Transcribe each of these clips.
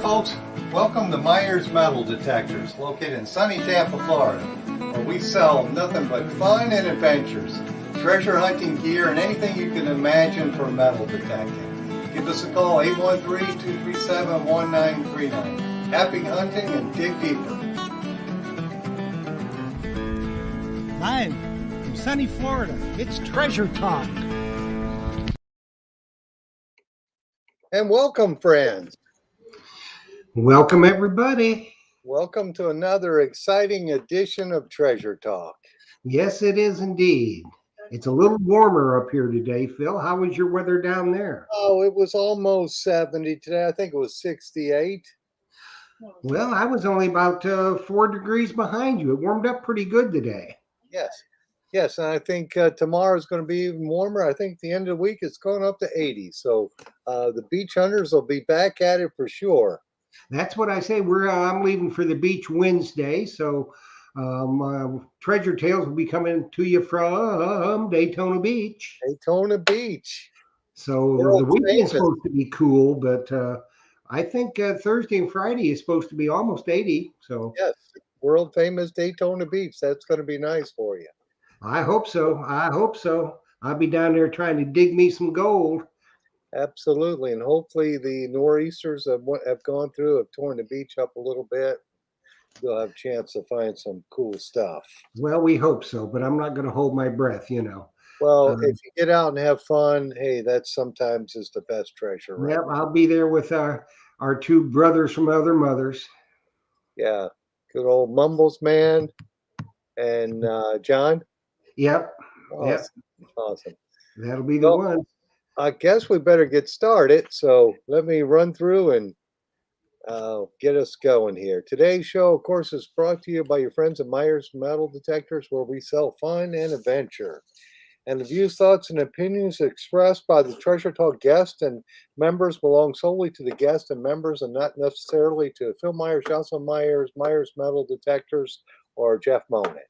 folks, welcome to Myers Metal Detectors, located in sunny Tampa, Florida, where we sell nothing but fun and adventures, treasure hunting gear, and anything you can imagine for metal detecting. Give us a call, 813-237-1939. Happy hunting and dig deeper. Live from sunny Florida, it's Treasure Talk. And welcome, friends. Welcome, everybody. Welcome to another exciting edition of Treasure Talk. Yes, it is indeed. It's a little warmer up here today, Phil. How was your weather down there? Oh, it was almost 70 today. I think it was 68. Well, I was only about 4 degrees behind you. It warmed up pretty good today. Yes, and I think tomorrow is going to be even warmer. I think the end of the week it's going up to 80. So the beach hunters will be back at it for sure. That's what I say. I'm leaving for the beach Wednesday, so Treasure Tales will be coming to you from Daytona Beach. Daytona Beach. So the weekend's supposed to be cool, but I think Thursday and Friday is supposed to be almost 80. So yes, world famous Daytona Beach. That's going to be nice for you. I hope so. I'll be down there trying to dig me some gold. Absolutely, and hopefully the nor'easters have gone through, have torn the beach up a little bit. You'll have a chance to find some cool stuff. Well, we hope so, but I'm not going to hold my breath, you know. Well, if you get out and have fun, hey, that sometimes is the best treasure, right? Yep, I'll be there with our two brothers from other mothers. Yeah, good old Mumbles man and John. Yep. Awesome. Yep. Awesome. That'll be the one. I guess we better get started. So let me run through and get us going here. Today's show, of course, is brought to you by your friends at Myers Metal Detectors, where we sell fun and adventure. And the views, thoughts, and opinions expressed by the Treasure Talk guests and members belong solely to the guests and members and not necessarily to Phil Myers, Jocelyn Myers, Myers Metal Detectors, or Jeff Monin.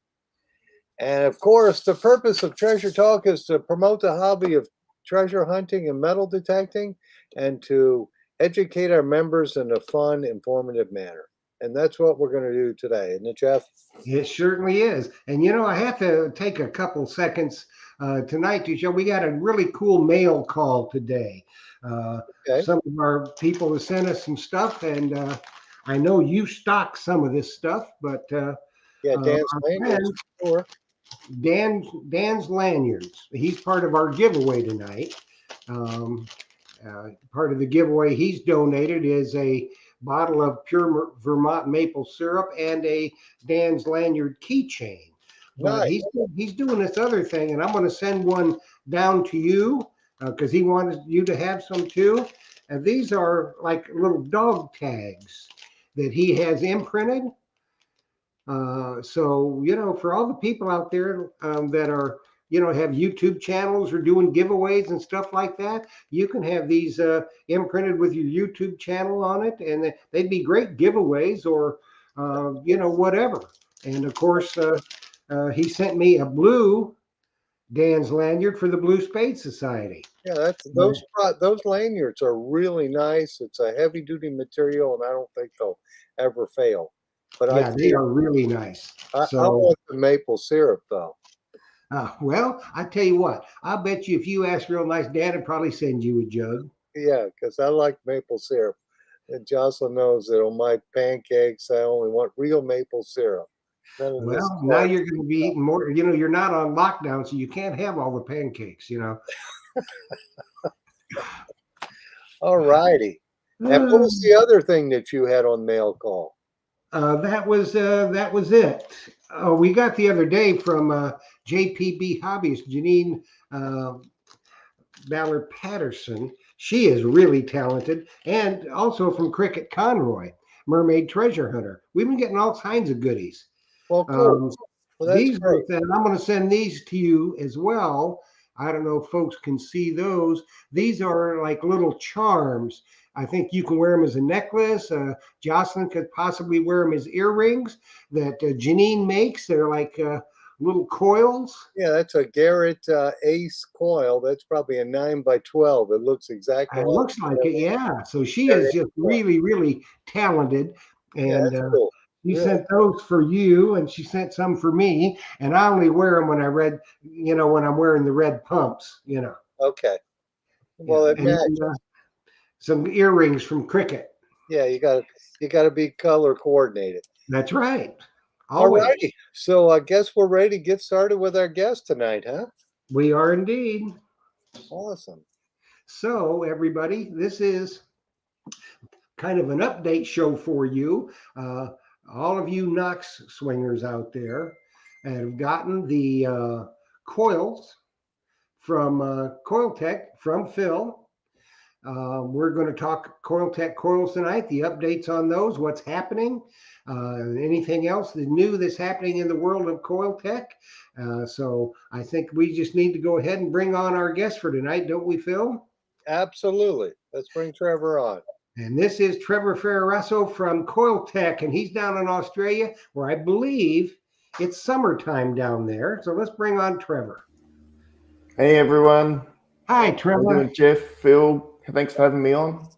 And of course, the purpose of Treasure Talk is to promote the hobby of treasure hunting and metal detecting and to educate our members in a fun, informative manner. And that's what we're going to do today, isn't it, Jeff? It certainly is. And, you know, I have to take a couple seconds tonight to show we got a really cool mail call today. Okay. Some of our people have sent us some stuff, and I know you stock some of this stuff, but yeah, Dan's lanyards, sure. Dan's lanyards. He's part of our giveaway tonight. Part of the giveaway he's donated is a bottle of pure Vermont maple syrup and a Dan's lanyard keychain. But Nice. he's doing this other thing, and I'm going to send one down to you because he wanted you to have some too. And these are like little dog tags that he has imprinted. So, you know, for all the people out there that are, you know, have YouTube channels or doing giveaways and stuff like that, you can have these imprinted with your YouTube channel on it, and they'd be great giveaways or, you know, whatever. And of course, he sent me a blue Dan's lanyard for the Blue Spade Society. Yeah, those lanyards are really nice. It's a heavy duty material, and I don't think they'll ever fail. But yeah, they are really nice. I want the maple syrup though. Well, I tell you what, I bet you if you ask real nice, Dad would probably send you a jug. Yeah, because I like maple syrup. And Jocelyn knows that on my pancakes, I only want real maple syrup. Well, now you're going to be eating more. You know, you're not on lockdown, so you can't have all the pancakes, you know. All righty. And what was the other thing that you had on mail call? That was it. We got the other day from JPB Hobbies, Janine Ballard Patterson. She is really talented, and also from Cricket Conroy, Mermaid Treasure Hunter. We've been getting all kinds of goodies. Well, cool. Well, these are, I'm going to send these to you as well. I don't know if folks can see those. These are like little charms. I think you can wear them as a necklace. Jocelyn could possibly wear them as earrings that Janine makes. They're like little coils. Yeah, that's a Garrett Ace coil. That's probably a 9 by 12. It looks exactly It like looks like it, yeah. So she Garrett is Ace just coil. really, really talented. Yeah, And that's cool. she Really? sent those for you, and she sent some for me. And I only wear them when when I'm wearing the red pumps, Okay. Yeah. Well, it And then matches. some earrings from Cricket. Yeah, you gotta be color coordinated. That's right. All Always. righty. So I guess we're ready to get started with our guest tonight, huh? We are indeed. Awesome. So, everybody, this is kind of an update show for you. All of you Knox swingers out there have gotten the coils from Coil-Tek from Phil. We're going to talk Coil-Tek coils tonight, the updates on those, what's happening, anything else new that's happening in the world of Coil-Tek. So I think we just need to go ahead and bring on our guest for tonight, don't we, Phil? Absolutely. Let's bring Trevor on. And this is Trevor Ferrarasso from Coil-Tek, and he's down in Australia, where I believe it's summertime down there. So let's bring on Trevor. Hey everyone. Hi, How you Trevor. doing, Jeff, Phil? Thanks for having me on.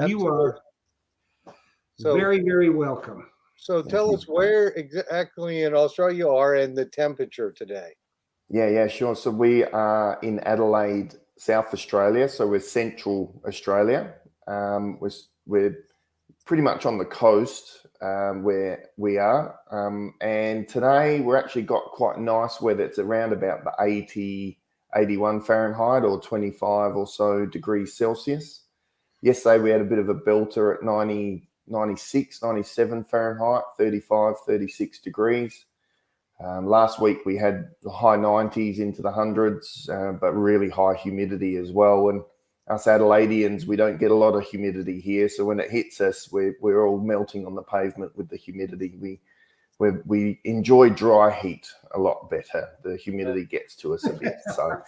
You Absolutely. are So, very, very welcome. so tell us where exactly in Australia you are and the temperature today. Yeah, sure. So we are in Adelaide, South Australia. So we're Central Australia. We're pretty much on the coast where we are. And today we're actually got quite nice weather. It's around about the 80, 81 Fahrenheit or 25 or so degrees Celsius. Yesterday we had a bit of a belter at 90, 96, 97 Fahrenheit, 35, 36 degrees. Last week we had the high 90s into the hundreds, but really high humidity as well. And us Adelaideans, we don't get a lot of humidity here. So when it hits us, we're all melting on the pavement with the humidity. We enjoy dry heat a lot better. The humidity gets to us a bit. So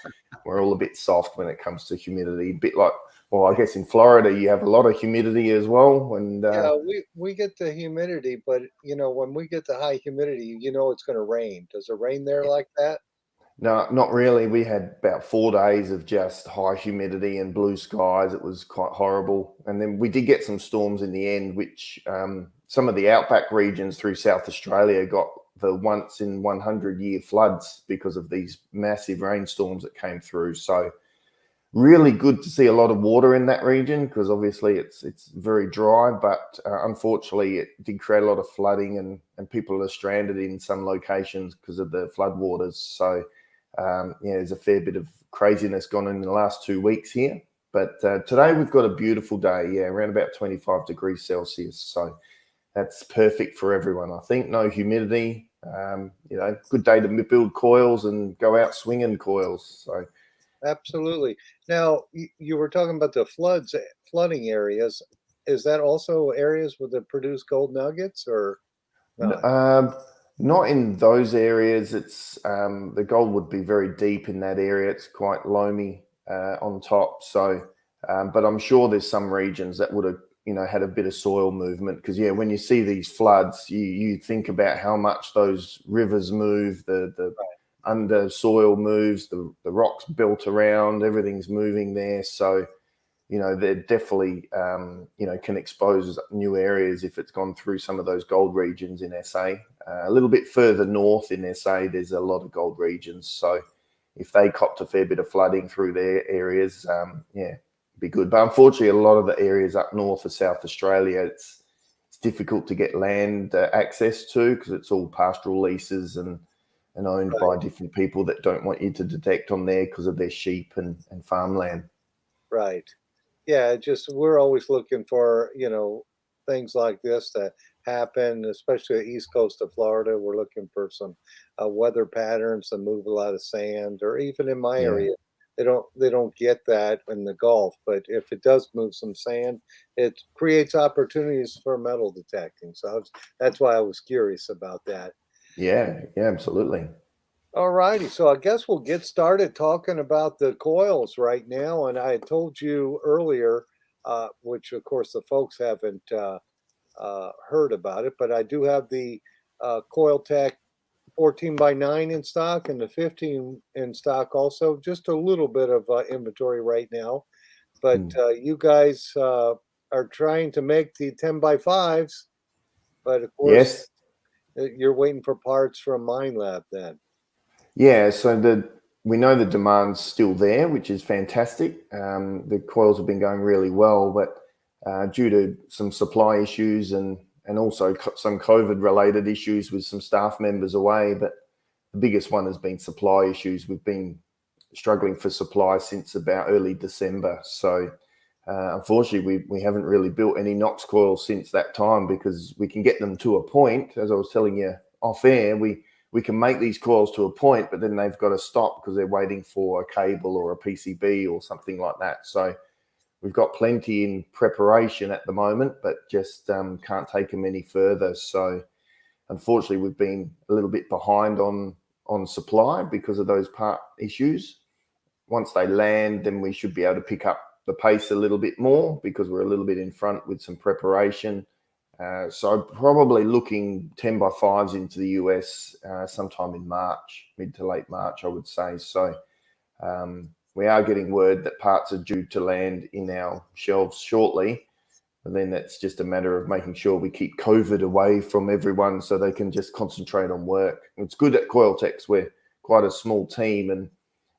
we're all a bit soft when it comes to humidity. A bit like, well, I guess in Florida you have a lot of humidity as well. And Yeah, we get the humidity, but when we get the high humidity, it's going to rain. Does it rain there like that? no, not really. We had about 4 days of just high humidity and blue skies. It was quite horrible. And then we did get some storms in the end, which some of the outback regions through South Australia got the once in 100-year floods because of these massive rainstorms that came through. So really good to see a lot of water in that region because obviously it's very dry, but unfortunately it did create a lot of flooding and people are stranded in some locations because of the flood waters. So there's a fair bit of craziness gone in the last 2 weeks here. But today we've got a beautiful day, around about 25 degrees Celsius. So that's perfect for everyone, I think. No humidity, good day to build coils and go out swinging coils. So Absolutely. Now, you were talking about the flooding areas. Is that also areas where they produce gold nuggets or not? Not in those areas. It's the gold would be very deep in that area. It's quite loamy on top. So, but I'm sure there's some regions that would have had a bit of soil movement because when you see these floods, you think about how much those rivers move, the under soil moves, the rocks built around, everything's moving there. So they're definitely, can expose new areas if it's gone through some of those gold regions in SA. A little bit further north in SA, there's a lot of gold regions. So if they copped a fair bit of flooding through their areas, it'd be good. But unfortunately, a lot of the areas up north of South Australia, it's difficult to get land access to because it's all pastoral leases and owned by different people that don't want you to detect on there because of their sheep and farmland. Right. Yeah, we're always looking for, things like this to happen, especially the east coast of Florida. We're looking for some weather patterns that move a lot of sand, or even in my area, they don't get that in the Gulf. But if it does move some sand, it creates opportunities for metal detecting. So that's why I was curious about that. Yeah, absolutely. All righty. So I guess we'll get started talking about the coils right now. And I had told you earlier, which of course the folks haven't heard about it, but I do have the Coil-Tek 14 by 9 in stock and the 15 in stock also. Just a little bit of inventory right now. But you guys are trying to make the 10 by 5s. But of course, Yes. you're waiting for parts from Mine Lab then. Yeah, so we know the demand's still there, which is fantastic. The coils have been going really well, but due to some supply issues and also some COVID-related issues with some staff members away, but the biggest one has been supply issues. We've been struggling for supply since about early December. So unfortunately, we haven't really built any Nox coils since that time, because we can get them to a point. As I was telling you off air, we can make these coils to a point, but then they've got to stop because they're waiting for a cable or a PCB or something like that. So we've got plenty in preparation at the moment, but just can't take them any further. So unfortunately, we've been a little bit behind on supply because of those part issues. Once they land, then we should be able to pick up the pace a little bit more, because we're a little bit in front with some preparation. So probably looking 10 by 5s into the US sometime in March, mid to late March, I would say. So we are getting word that parts are due to land in our shelves shortly. And then it's just a matter of making sure we keep COVID away from everyone so they can just concentrate on work. It's good at Coil-Tek's. We're quite a small team, and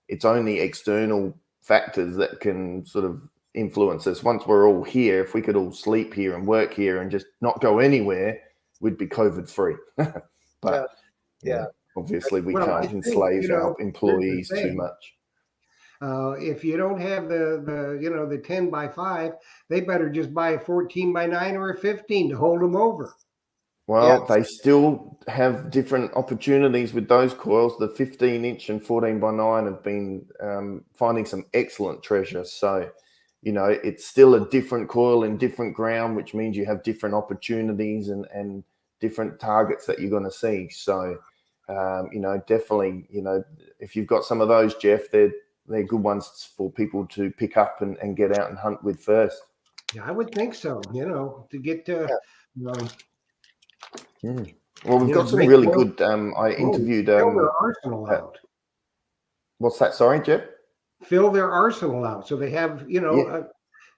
it's only external factors that can sort of influence us. Once we're all here, if we could all sleep here and work here and just not go anywhere, we'd be COVID free. But yeah, obviously we Well, I can't think, enslave our here's the employees too thing. much. If you don't have the 10 by 5, they better just buy a 14 by 9 or a 15 to hold them over. Well, they still have different opportunities with those coils. The 15-inch and 14 by 9 have been finding some excellent treasure. So, it's still a different coil in different ground, which means you have different opportunities and different targets that you're going to see. So, definitely, if you've got some of those, Jeff, they're good ones for people to pick up and get out and hunt with first. Yeah, I would think so. To get Well, we've got some great really coil. good. I interviewed. Fill their arsenal out. What's that? Sorry, Jeff. Fill their arsenal out, so they have.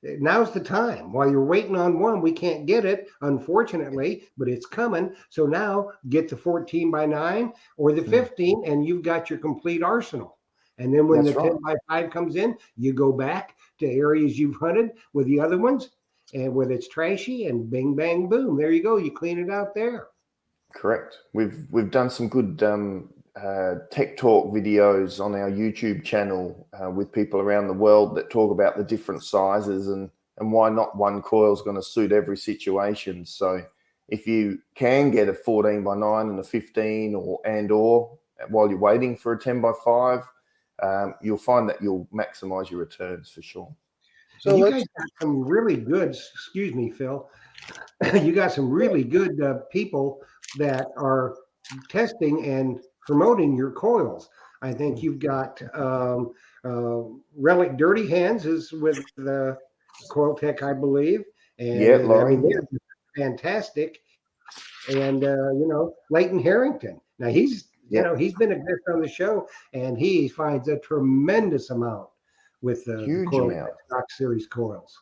Now's the time. While you're waiting on one, we can't get it, unfortunately, but it's coming. So now get the 14 by 9 or the 15, and you've got your complete arsenal. And then when That's the right. 10 by 5 comes in, you go back to areas you've hunted with the other ones, and whether it's trashy, and bing, bang, boom. There you go. You clean it out there. Correct. We've done some good tech talk videos on our YouTube channel with people around the world that talk about the different sizes and why not one coil is going to suit every situation. So if you can get a 14 by 9 and a 15 or while you're waiting for a 10 by 5, you'll find that you'll maximize your returns for sure. So you guys got some really good, excuse me, Phil, you got some really good people that are testing and promoting your coils. I think you've got Relic Dirty Hands is with the Coil-Tek, I believe. And Laurie, they're fantastic. And Leighton Harrington. Now he's he's been a guest on the show, and he finds a tremendous amount with the Coil-Tek Nox series coils.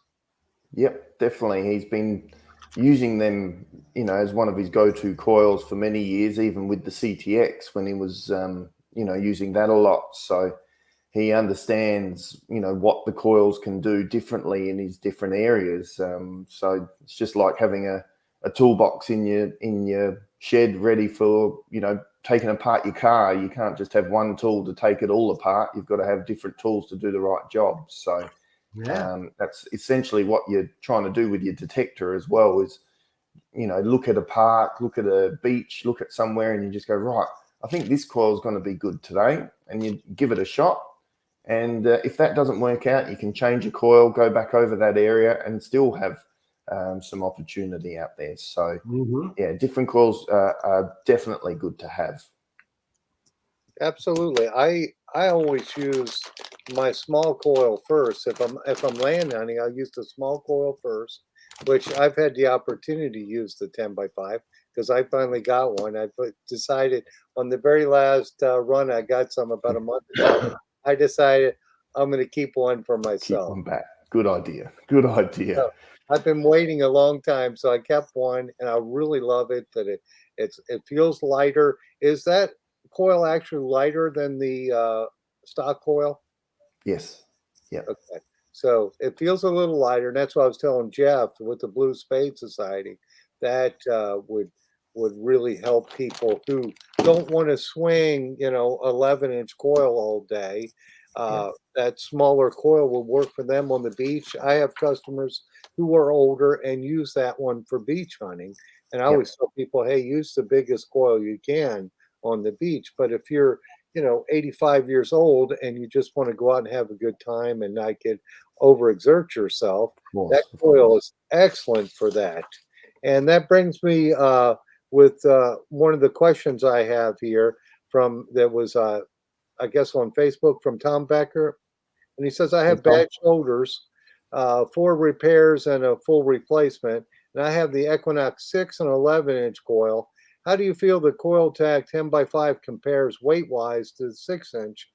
Yep, definitely. He's been using them, as one of his go-to coils for many years, even with the CTX when he was, using that a lot. So he understands, what the coils can do differently in his different areas. So it's just like having a toolbox in your shed ready for, taking apart your car. You can't just have one tool to take it all apart. You've got to have different tools to do the right job. So that's essentially what you're trying to do with your detector as well, is, look at a park, look at a beach, look at somewhere, and you just go, right, I think this coil is going to be good today. And you give it a shot. And if that doesn't work out, you can change your coil, go back over that area, and still have some opportunity out there. So different coils are definitely good to have. Absolutely. I always use my small coil first. If I'm land hunting, I'll use the small coil first, which I've had the opportunity to use the 10 by 5. because I finally got one. Decided on the very last run, I got some about a month ago. I decided I'm going to keep one for Keep myself. one back. Good idea. Good idea. So I've been waiting a long time, so I kept one, and I really love it. That it feels lighter. Is that coil actually lighter than the stock coil? Yes. Yeah. Okay. So it feels a little lighter, and that's what I was telling Jeff with the Blue Spade Society. That would really help people who don't want to swing, 11-inch coil all day. Yeah. That smaller coil will work for them on the beach. I have customers who are older and use that one for beach hunting. And I Yep. always tell people, hey, use the biggest coil you can on the beach. But if you're 85 years old and you just want to go out and have a good time and not get overexert yourself, Of course. that Of coil course. is excellent for that. And that brings me with one of the questions I have here from that was, I guess, on Facebook from Tom Becker. And he says, I Hey, have Tom. bad shoulders, 4 repairs and a full replacement. And I have the Equinox 6 and 11-inch coil. How do you feel the Coil-Tek 10x5 compares weight-wise to the 6-inch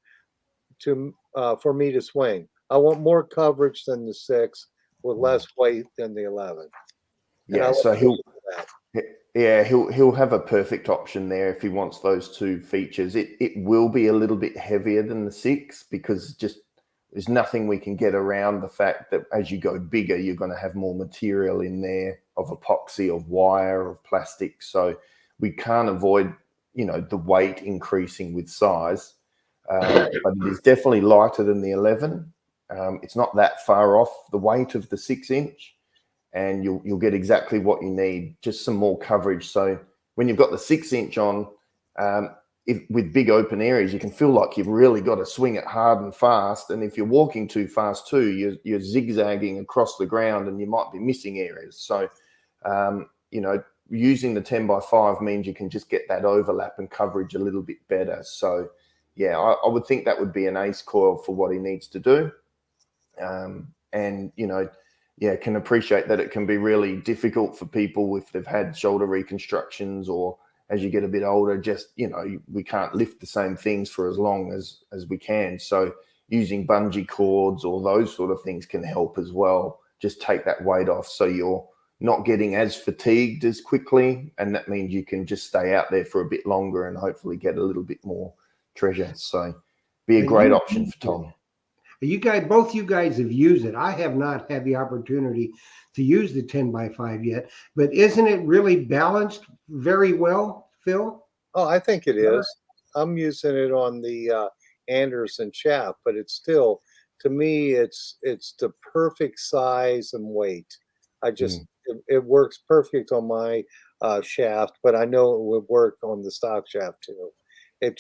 for me to swing? I want more coverage than the 6 with less weight than the 11. And I Yeah. like So to look at that. he'll have a perfect option there if he wants those two features. It will be a little bit heavier than the 6 because just there's nothing we can get around the fact that as you go bigger, you're going to have more material in there of epoxy, of wire, of plastic. So we can't avoid, the weight increasing with size. But it is definitely lighter than the 11. It's not that far off the weight of the 6-inch, and you'll get exactly what you need, just some more coverage. So when you've got the 6-inch on, with big open areas, you can feel like you've really got to swing it hard and fast. And if you're walking too fast too, you're zigzagging across the ground and you might be missing areas. So, using the 10x5 means you can just get that overlap and coverage a little bit better. So, yeah, I would think that would be an ace coil for what he needs to do. Can appreciate that it can be really difficult for people if they've had shoulder reconstructions, or as you get a bit older, just, we can't lift the same things for as long as we can. So using bungee cords or those sort of things can help as well. Just take that weight off so you're not getting as fatigued as quickly. And that means you can just stay out there for a bit longer and hopefully get a little bit more treasure. So be a great option for Tom. Both you guys have used it. I have not had the opportunity to use the 10x5 yet, but isn't it really balanced very well, Phil? Oh, I think it is. I'm using it on the Anderson shaft, but it's still, to me, it's the perfect size and weight. It works perfect on my shaft, but I know it would work on the stock shaft too. It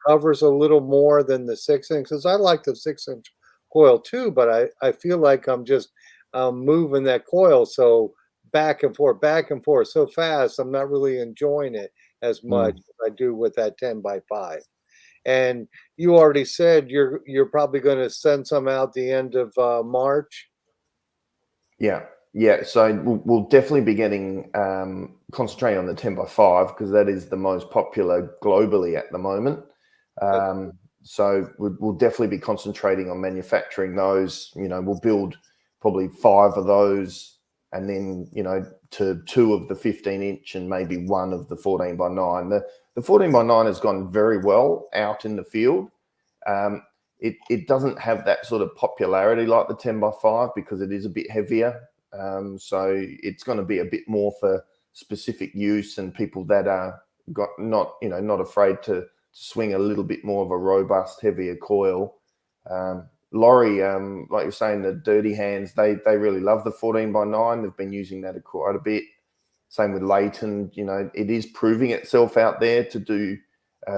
covers a little more than the 6-inch, because I like the 6-inch coil too, but I feel like I'm just moving that coil so back and forth so fast. I'm not really enjoying it as much as I do with that 10x5. And you already said you're probably going to send some out the end of March. Yeah. So we'll definitely be getting concentrating on the 10x5 because that is the most popular globally at the moment. So we'll definitely be concentrating on manufacturing those. We'll build probably 5 of those, and then to 2 of the 15-inch and maybe 1 of the 14x9. The 14x9 has gone very well out in the field. It doesn't have that sort of popularity like the 10x5 because it is a bit heavier. So it's going to be a bit more for specific use and people that are not afraid to swing a little bit more of a robust, heavier coil. Laurie, like you're saying, the Dirty Hands, they really love the 14x9. They've been using that quite a bit. Same with Leighton. It is proving itself out there to do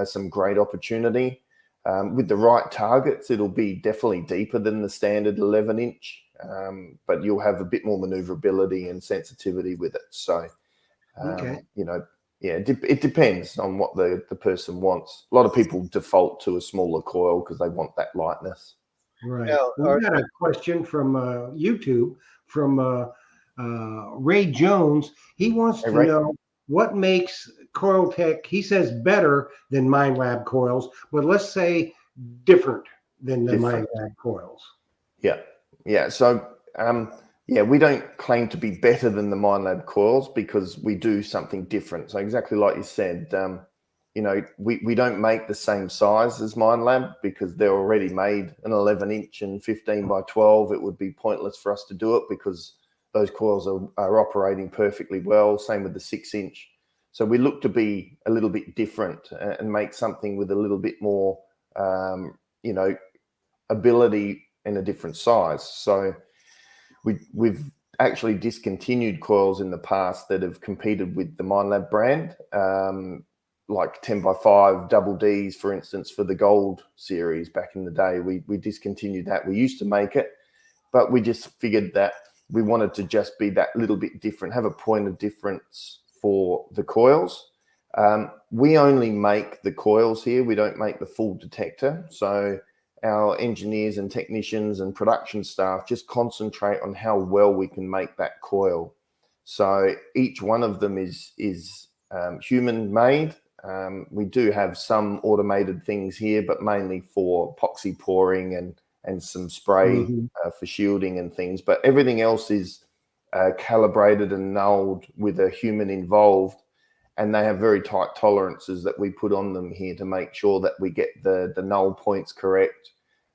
some great opportunity. With the right targets, it'll be definitely deeper than the standard 11-inch, but you'll have a bit more maneuverability and sensitivity with it. So, it depends on what the person wants. A lot of people default to a smaller coil because they want that lightness. Right. Now, we got a question from YouTube from Ray Jones. He wants to know what makes Coil-Tek, he says better than MindLab coils, but let's say different than the Different. MindLab coils. Yeah. So, yeah, we don't claim to be better than the MindLab coils because we do something different. So exactly like you said, you know, we don't make the same size as MindLab because they're already made an 11-inch and 15 by 12. It would be pointless for us to do it because those coils are operating perfectly well. Same with the 6-inch. So we look to be a little bit different and make something with a little bit more, you know, ability in a different size. So we've actually discontinued coils in the past that have competed with the MindLab brand, like 10 by 5 double Ds, for instance, for the gold series back in the day. We discontinued that. We used to make it, but we just figured that we wanted to just be that little bit different, have a point of difference for the coils. We only make the coils here. We don't make the full detector. So our engineers and technicians and production staff just concentrate on how well we can make that coil. So each one of them is human made. We do have some automated things here, but mainly for epoxy pouring and some spray for shielding and things. But everything else is calibrated and nulled with a human involved. And they have very tight tolerances that we put on them here to make sure that we get the null points correct.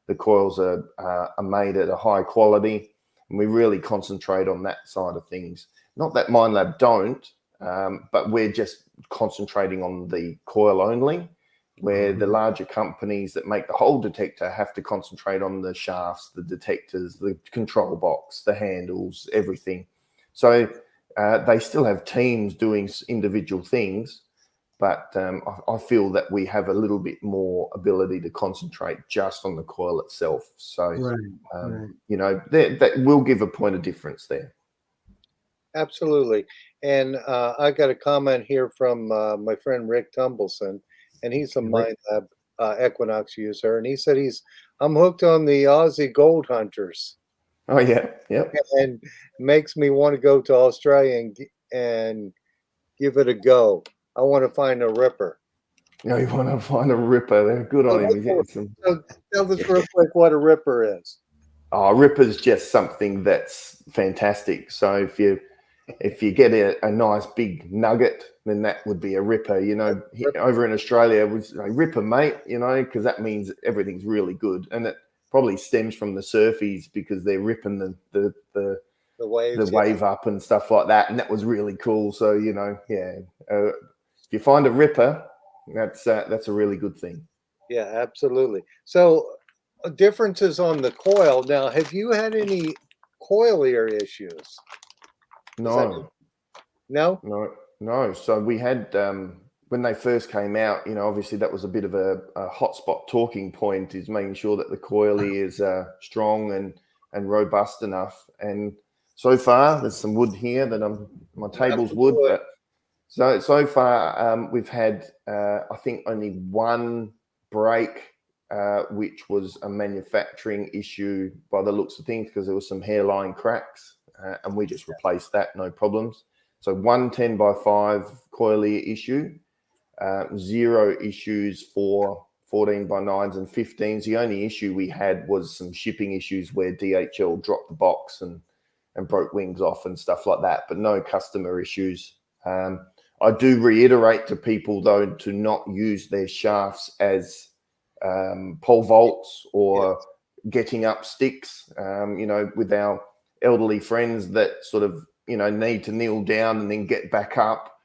The coils are made at a high quality, and we really concentrate on that side of things. Not that MindLab don't, but we're just concentrating on the coil only, where the larger companies that make the whole detector have to concentrate on the shafts, the detectors, the control box, the handles, everything. So they still have teams doing individual things, but I feel that we have a little bit more ability to concentrate just on the coil itself. So, you know, that will give a point of difference there. Absolutely. And I got a comment here from my friend Rick Tumbleson, and he's a MindLab Equinox user, and he said I'm hooked on the Aussie Gold Hunters. Oh yeah, yep. And makes me want to go to Australia and give it a go. I want to find a ripper. You know, you want to find a ripper. They're good on him. So tell us real quick what a ripper is. Oh, ripper's just something that's fantastic. So if you get a nice big nugget, then that would be a ripper. You know, over in Australia, we say ripper, mate. You know, because that means everything's really good, and it probably stems from the surfies because they're ripping the waves, wave up and stuff like that, and that was really cool. So you know, yeah, if you find a ripper, that's a really good thing. Yeah, absolutely. So differences on the coil. Now, have you had any coil ear issues? No. So we had when they first came out, you know, obviously that was a bit of a hotspot talking point, is making sure that the coil is strong and robust enough. And so far, there's some wood here that my table's wood, but so far we've had I think only one break, which was a manufacturing issue by the looks of things, because there was some hairline cracks, and we just replaced that, no problems. So 1 10 by 5 coil ear issue, 0 issues for 14 by 9s and 15s. The only issue we had was some shipping issues where DHL dropped the box and broke wings off and stuff like that, but no customer issues. I do reiterate to people, though, to not use their shafts as pole vaults or getting up sticks, you know, with our elderly friends that sort of, you know, need to kneel down and then get back up.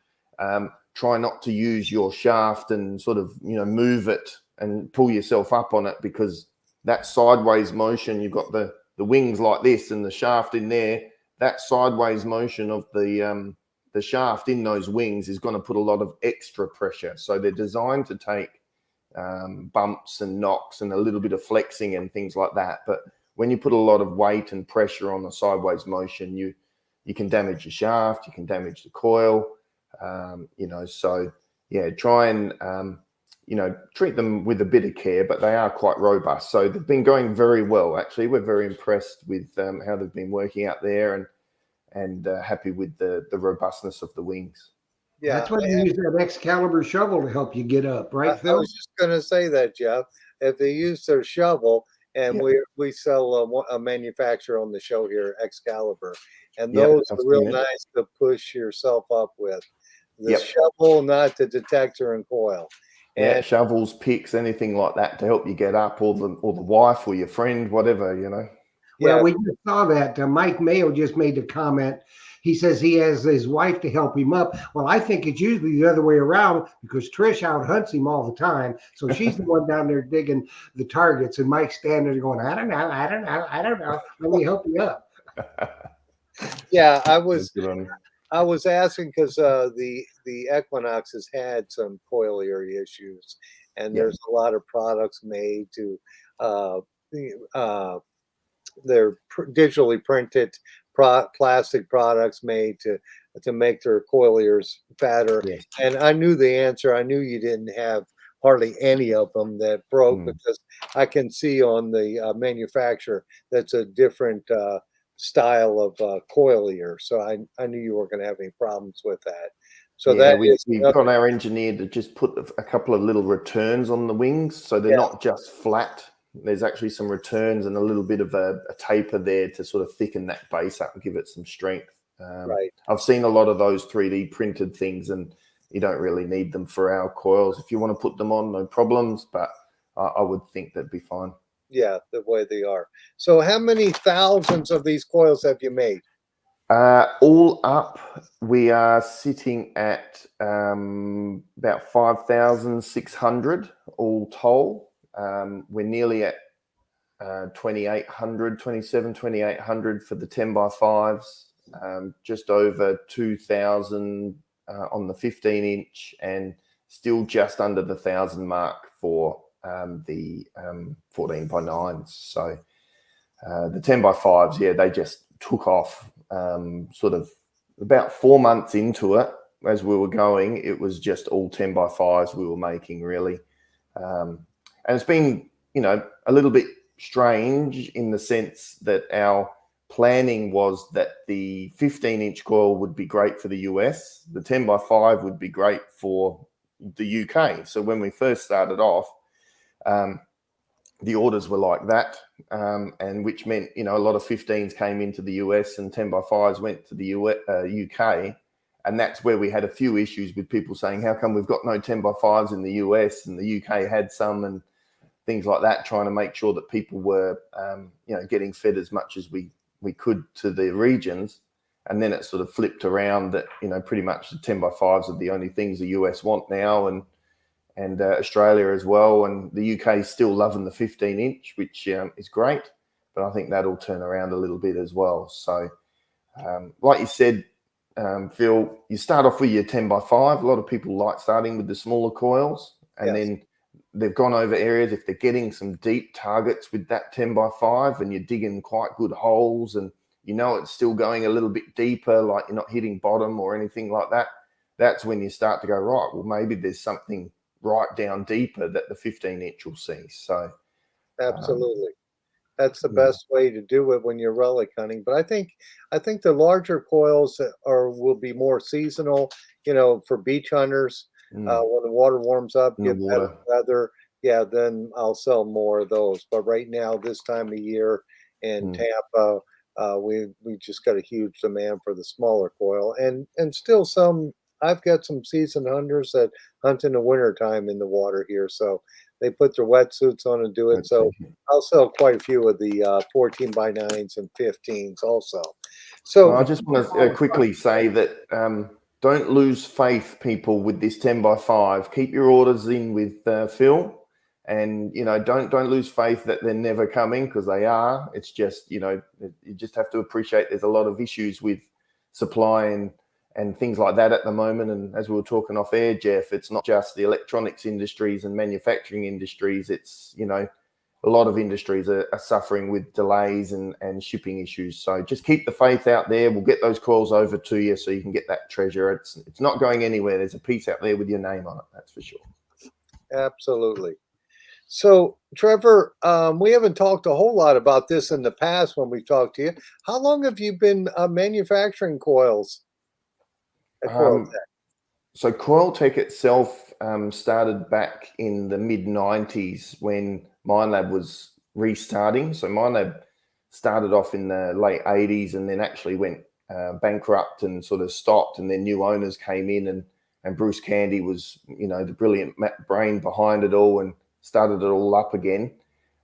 Try not to use your shaft and sort of, you know, move it and pull yourself up on it, because that sideways motion, you've got the wings like this and the shaft in there, that sideways motion of the shaft in those wings is going to put a lot of extra pressure. So they're designed to take bumps and knocks and a little bit of flexing and things like that. But when you put a lot of weight and pressure on the sideways motion, you can damage the shaft, you can damage the coil, you know. So yeah, try and you know, treat them with a bit of care, but they are quite robust. So they've been going very well, actually. We're very impressed with how they've been working out there, and happy with the robustness of the wings. Yeah, That's why you use that Excalibur shovel to help you get up, I right, Phil? was just going to say that, Jeff. If they use their shovel, and Yeah, we sell a manufacturer on the show here, Excalibur, and yep, those I've are real seen it. nice to push yourself up with. The Yep. shovel, not the detector and coil. Yeah, And shovels, picks, anything like that to help you get up, or the wife or your friend, whatever, you know. Well, yeah, we just saw that Mike Mayo just made the comment. He says he has his wife to help him up. Well, I think it's usually the other way around because Trish out hunts him all the time. So she's the one down there digging the targets, and Mike's standing there going, I don't know, I don't know, I don't know. Let me help you up. yeah, Good on you. I was asking because the Equinox has had some coil area issues, and Yeah, there's a lot of products made to uh, uh, they're digitally printed plastic products made to make their coil ears fatter. yes. And I knew the answer. I knew you didn't have hardly any of them that broke Mm. because I can see on the manufacturer that's a different style of coil ear. So I knew you weren't going to have any problems with that. So Yeah, that we is we another, got our engineer to just put a couple of little returns on the wings, so they're yeah, not just flat. There's actually some returns and a little bit of a taper there to sort of thicken that base up and give it some strength. right. I've seen a lot of those 3D printed things, and you don't really need them for our coils. If you want to put them on, no problems, but I would think that'd be fine. Yeah, the way they are. So how many thousands of these coils have you made? All up, we are sitting at about 5,600 all told. We're nearly at 2,800, 2,800 for the 10 by 5s, just over 2,000 on the 15 inch, and still just under the 1,000 mark for the 14 by 9s. So the 10 by 5s, yeah, they just took off sort of about 4 months into it. As we were going, it was just all 10 by 5s we were making, really. And it's been, a little bit strange in the sense that our planning was that the 15-inch coil would be great for the US, the 10 by 5 would be great for the UK. So when we first started off, the orders were like that, and which meant a lot of 15s came into the US and 10 by 5s went to the UK, and that's where we had a few issues with people saying, how come we've got no 10 by 5s in the US and the UK had some, and things like that, trying to make sure that people were getting fed as much as we could to the regions. And then it sort of flipped around that pretty much the 10 by 5s are the only things the US want now, and Australia as well, and the UK is still loving the 15-inch, which is great, but I think that'll turn around a little bit as well. So like you said, Phil, you start off with your 10 by 5. A lot of people like starting with the smaller coils, and Yes. then they've gone over areas. If they're getting some deep targets with that 10 by 5 and you're digging quite good holes, and it's still going a little bit deeper, like you're not hitting bottom or anything like that, that's when you start to go, right, well, maybe there's something right down deeper that the 15-inch will see. So Absolutely. That's the yeah. best way to do it when you're relic hunting. But I think the larger coils will be more seasonal, for beach hunters. When the water warms up, In the get better water. weather, yeah, then I'll sell more of those. But right now, this time of year in Mm. Tampa, we just got a huge demand for the smaller coil, and still some. I've got some seasoned hunters that hunt in the wintertime in the water here, so they put their wetsuits on and do it. So Okay. I'll sell quite a few of the 14 by 9s and 15s also. Well, I So just want to quickly say that don't lose faith, people, with this 10 by 5. Keep your orders in with Phil, and don't lose faith that they're never coming, because they are. It's just you just have to appreciate there's a lot of issues with supply and things like that at the moment. And as we were talking off air, Jeff, it's not just the electronics industries and manufacturing industries. It's a lot of industries are suffering with delays and shipping issues. So just keep the faith out there. We'll get those calls over to you so you can get that treasure. It's not going anywhere. There's a piece out there with your name on it. That's for sure. absolutely. So Trevor, we haven't talked a whole lot about this in the past when we talked to you. How long have you been manufacturing coils at Um, Coil-Tek? So Coil-Tek itself started back in the mid 90s when Minelab was restarting. So Minelab started off in the late 80s and then actually went bankrupt and sort of stopped, and then new owners came in, and Bruce Candy was, the brilliant brain behind it all and started it all up again.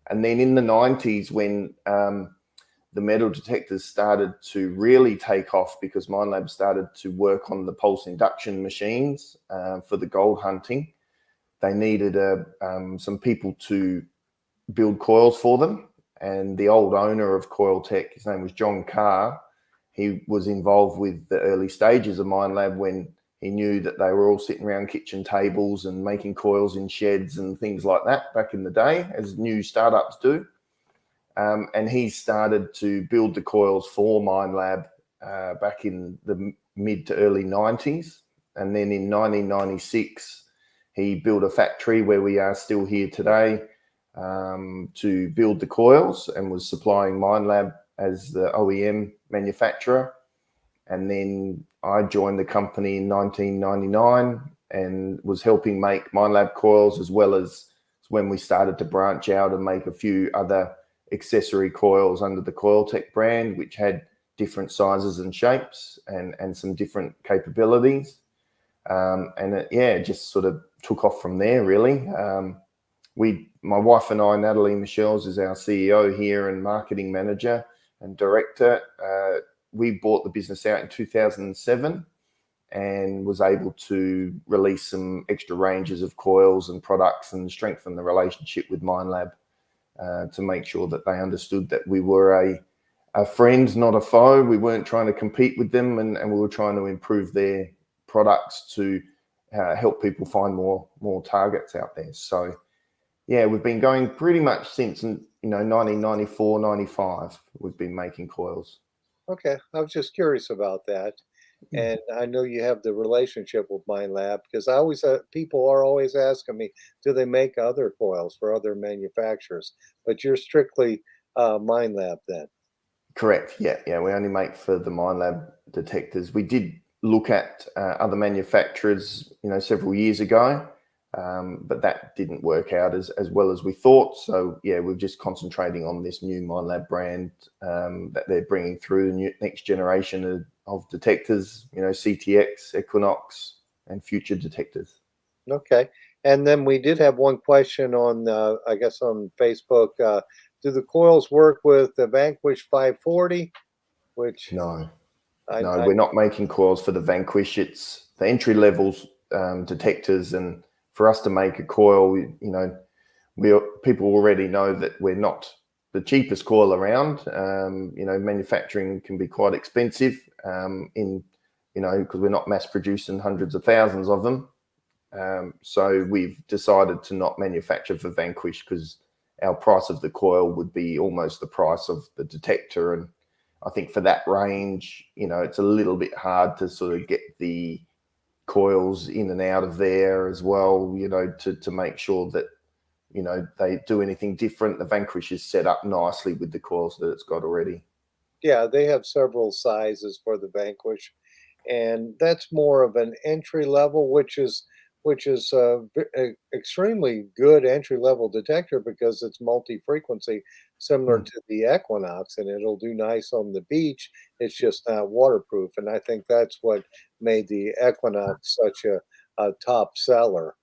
And then in the 90s when the metal detectors started to really take off, because Minelab started to work on the pulse induction machines for the gold hunting. They needed some people to build coils for them. And the old owner of Coil-Tek, his name was John Carr, he was involved with the early stages of Minelab when he knew that they were all sitting around kitchen tables and making coils in sheds and things like that back in the day, as new startups do. And he started to build the coils for Minelab back in the mid to early 90s. And then in 1996, he built a factory where we are still here today to build the coils, and was supplying Minelab as the OEM manufacturer. And then I joined the company in 1999 and was helping make Minelab coils, as well as when we started to branch out and make a few other accessory coils under the Coil-Tek brand, which had different sizes and shapes and some different capabilities. And it just sort of took off from there, really. My wife and I, Natalie Michelle's is our CEO here and marketing manager and director. We bought the business out in 2007 and was able to release some extra ranges of coils and products and strengthen the relationship with Minelab to make sure that they understood that we were a friend, not a foe. We weren't trying to compete with them, and we were trying to improve their products to help people find more targets out there. So yeah, we've been going pretty much since 1994, 95. We've been making coils. Okay, I was just curious about that. And I know you have the relationship with Minelab, because I always people are always asking me, do they make other coils for other manufacturers? But you're strictly Minelab then. Correct. Yeah. We only make for the Minelab detectors. We did look at other manufacturers, several years ago, but that didn't work out as well as we thought. So yeah, we're just concentrating on this new Minelab brand that they're bringing through the next generation of detectors, CTX, Equinox, and future detectors. Okay. And then we did have one question on, I guess, on Facebook. Do the coils work with the Vanquish 540? Which No, I we're not making coils for the Vanquish. It's the entry levels detectors, and for us to make a coil, people already know that we're not the cheapest coil around. Manufacturing can be quite expensive because we're not mass producing hundreds of thousands of them. So we've decided to not manufacture for Vanquish, because our price of the coil would be almost the price of the detector. And I think for that range, it's a little bit hard to sort of get the coils in and out of there as well, to make sure that, they do anything different. The Vanquish is set up nicely with the coils that it's got already. Yeah, they have several sizes for the Vanquish, and that's more of an entry level, which is extremely good entry level detector, because it's multi-frequency, similar to the Equinox, and it'll do nice on the beach. It's just not waterproof, and I think that's what made the Equinox such a top seller.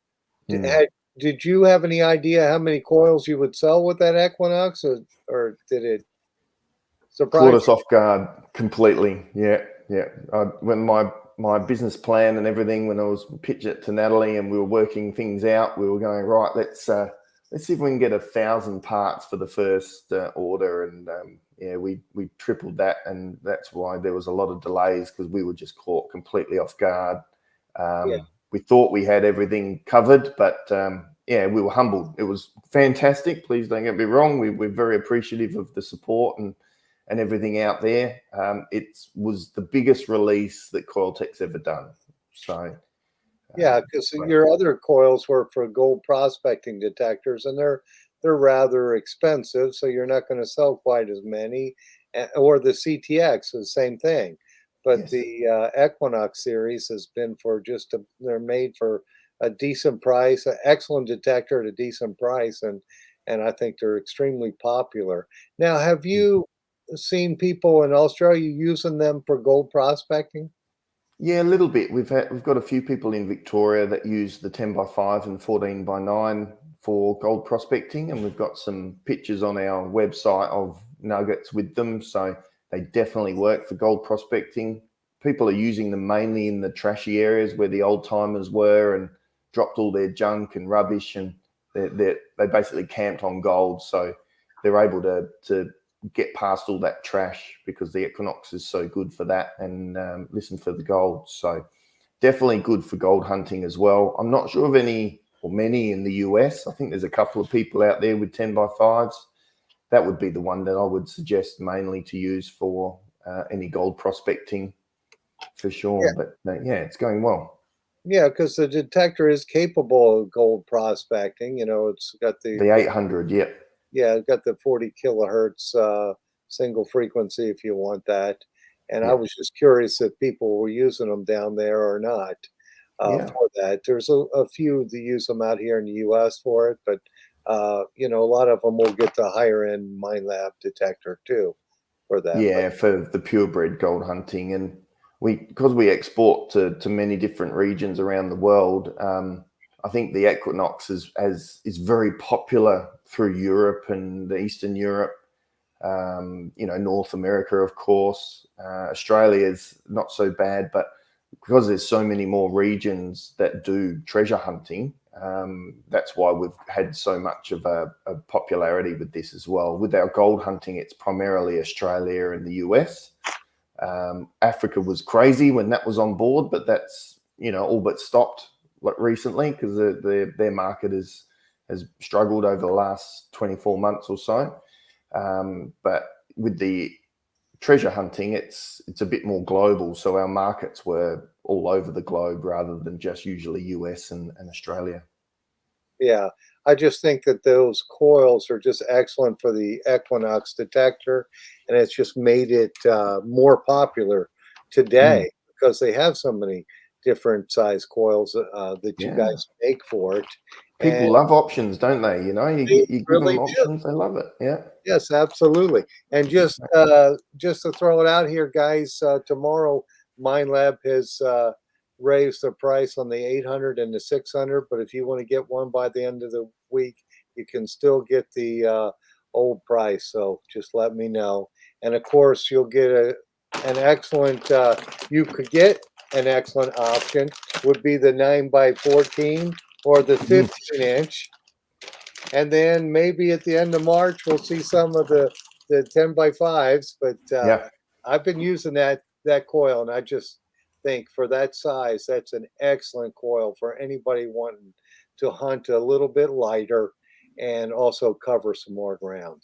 D- Mm. had- Did you have any idea how many coils you would sell with that Equinox, or did it Caught surprise us off guard completely. Yeah. When my business plan and everything, when I was pitching it to Natalie and we were working things out, we were going, right, let's see if we can get 1,000 parts for the first order. And we tripled that, and that's why there was a lot of delays, because we were just caught completely off guard. you? We thought we had everything covered, but we were humbled. It was fantastic. Please don't get me wrong. We're very appreciative of the support and everything out there. It was the biggest release that Coil-Tek's ever done. So Yeah, because your other coils were for gold prospecting detectors, and they're rather expensive, so you're not going to sell quite as many. Or the CTX, the same thing. but Yes. the Equinox series has been for just they're made for a decent price, an excellent detector at a decent price, and I think they're extremely popular. Now, have you seen people in Australia using them for gold prospecting? Yeah, a little bit. We've got a few people in Victoria that use the 10 by 5 and 14 by 9 for gold prospecting, and we've got some pictures on our website of nuggets with them. So they definitely work for gold prospecting. People are using them mainly in the trashy areas where the old timers were and dropped all their junk and rubbish, and they basically camped on gold. So they're able to get past all that trash because the Equinox is so good for that, and listen for the gold. So definitely good for gold hunting as well. I'm not sure of any or many in the US. I think there's a couple of people out there with 10 by 5s. That would be the one that I would suggest mainly to use for any gold prospecting for sure. But yeah, it's going well. Yeah, because the detector is capable of gold prospecting. It's got The 800, yep. yeah, it's got the 40 kilohertz single frequency if you want that. And I Yep. was just curious if people were using them down there or not Yeah. for that. There's a few that use them out here in the U.S. for it, but a lot of them will get the higher end Mine Lab detector too for that. But Yeah, for the purebred gold hunting, and because we export to many different regions around the world. I think the Equinox is very popular through Europe and the Eastern Europe. North America, of course. Australia is not so bad, but because there's so many more regions that do treasure hunting, that's why we've had so much of a popularity with this as well. With our gold hunting, it's primarily Australia and the US. Africa was crazy when that was on board, but that's all but stopped recently because their market has struggled over the last 24 months or so. But with the treasure hunting, it's a bit more global. So our markets were all over the globe rather than just usually US and Australia. yeah, I just think that those coils are just excellent for the Equinox detector, and it's just made it more popular Mm, today because they have so many different size coils that you yeah. guys make for it, and People love options, don't they? they You give really them do. options, they love it. Yeah. Yes, absolutely. And just to throw it out here, guys, tomorrow Mind Lab has raised the price on the 800 and the 600. But if you want to get one by the end of the week, you can still get the old price. So just let me know. And of course, you'll get an excellent. You could get an excellent option. Would be the 9 by 14 or the Mhm. 15 inch, and then maybe at the end of March we'll see some of the 10 by 5s. But Yeah. I've been using that coil, and I just think for that size, that's an excellent coil for anybody wanting to hunt a little bit lighter and also cover some more ground.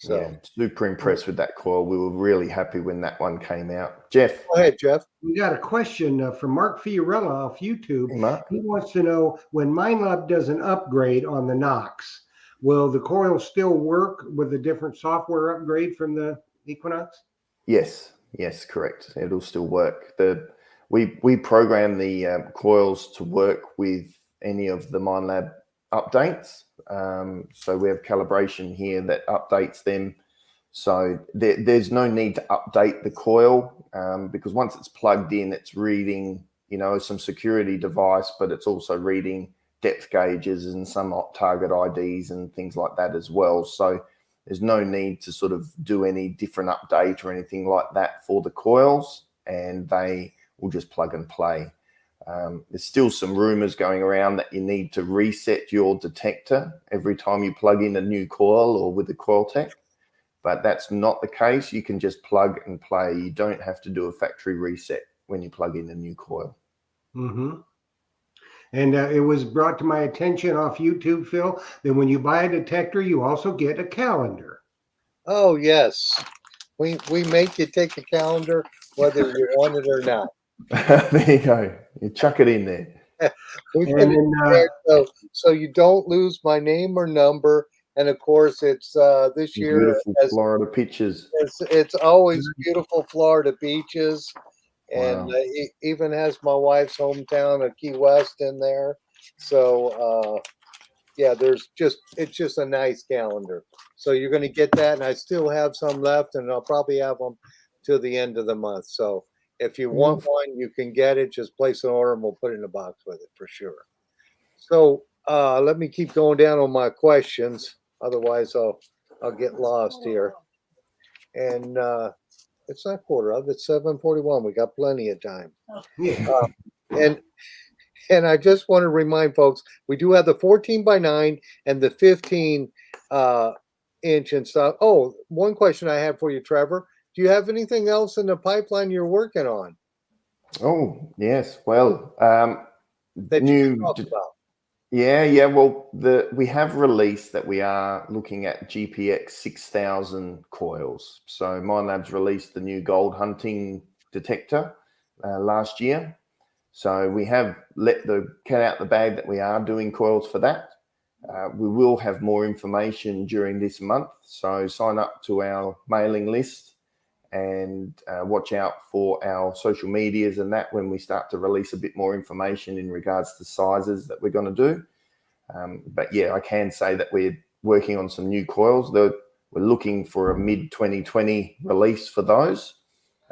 Yeah. So Super impressed with that coil. We were really happy when that one came out. Jeff. go ahead, Jeff. We got a question from Mark Fiorella off YouTube. Hey, Mark. He wants to know, when MineLab does an upgrade on the Nox, will the coil still work with a different software upgrade from the Equinox? Yes, correct. It'll still work. We program the coils to work with any of the MineLab updates. So we have calibration here that updates them. So there's no need to update the coil because once it's plugged in, it's reading, some security device, but it's also reading depth gauges and some target IDs and things like that as well. So there's no need to sort of do any different update or anything like that for the coils, and they will just plug and play. There's still some rumors going around that you need to reset your detector every time you plug in a new coil or with the Coil-Tek, but that's not the case. You can just plug and play. You don't have to do a factory reset when you plug in a new coil. Mm-hmm. And it was brought to my attention off YouTube, Phil, that when you buy a detector, you also get a calendar. Oh yes, we make you take a calendar whether you're on it or not. There you go. You chuck it in there. We And put it then, there so you don't lose my name or number. And of course, it's this year Beautiful as Florida pictures. it's always beautiful Florida beaches. and Wow. it even has my wife's hometown of Key West in there. So yeah, it's just a nice calendar. So you're going to get that, and I still have some left, and I'll probably have them till the end of the month. So if you want one, you can get it. Just place an order, and we'll put it in a box with it for sure. So let me keep going down on my questions. Otherwise, I'll get lost here. And it's not quarter of. It's 7:41. We got plenty of time. Yeah. And and I just want to remind folks, we do have the 14x9 and the 15 inch and stuff. Oh, one question I have for you, Trevor. Do you have anything else in the pipeline you're working on Oh, yes. Well, that you can new. talk about? Yeah. Well, we have released that we are looking at GPX 6000 coils. So Minelab's released the new gold hunting detector last year. So we have let the cat out the bag that we are doing coils for that. We will have more information during this month. So sign up to our mailing list and watch out for our social medias and that when we start to release a bit more information in regards to sizes that we're going to do. But yeah, I can say that we're working on some new coils. We're looking for a mid 2020 release for those.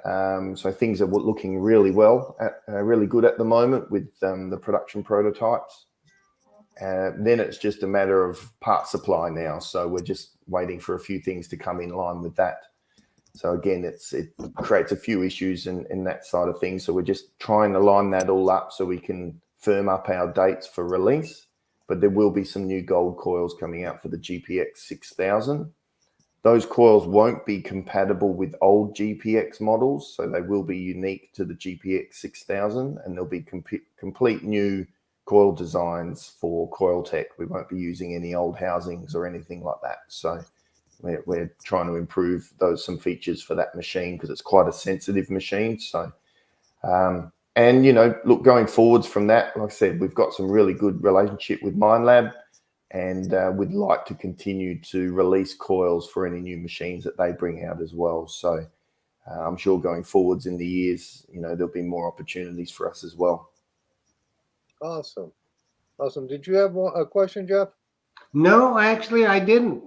So things are looking really well, really good at the moment with the production prototypes. Then it's just a matter of part supply now. So we're just waiting for a few things to come in line with that. So again, it creates a few issues in that side of things. So we're just trying to line that all up so we can firm up our dates for release. But there will be some new gold coils coming out for the GPX 6000. Those coils won't be compatible with old GPX models, so they will be unique to the GPX 6000, and there'll be complete new coil designs for Coil-Tek. We won't be using any old housings or anything like that. So we're trying to improve some features for that machine because it's quite a sensitive machine. So, and look, going forwards from that, like I said, we've got some really good relationship with Minelab. And we'd like to continue to release coils for any new machines that they bring out as well. So I'm sure going forwards in the years, there'll be more opportunities for us as well. Awesome. Did you have a question, Jeff? No, actually, I didn't.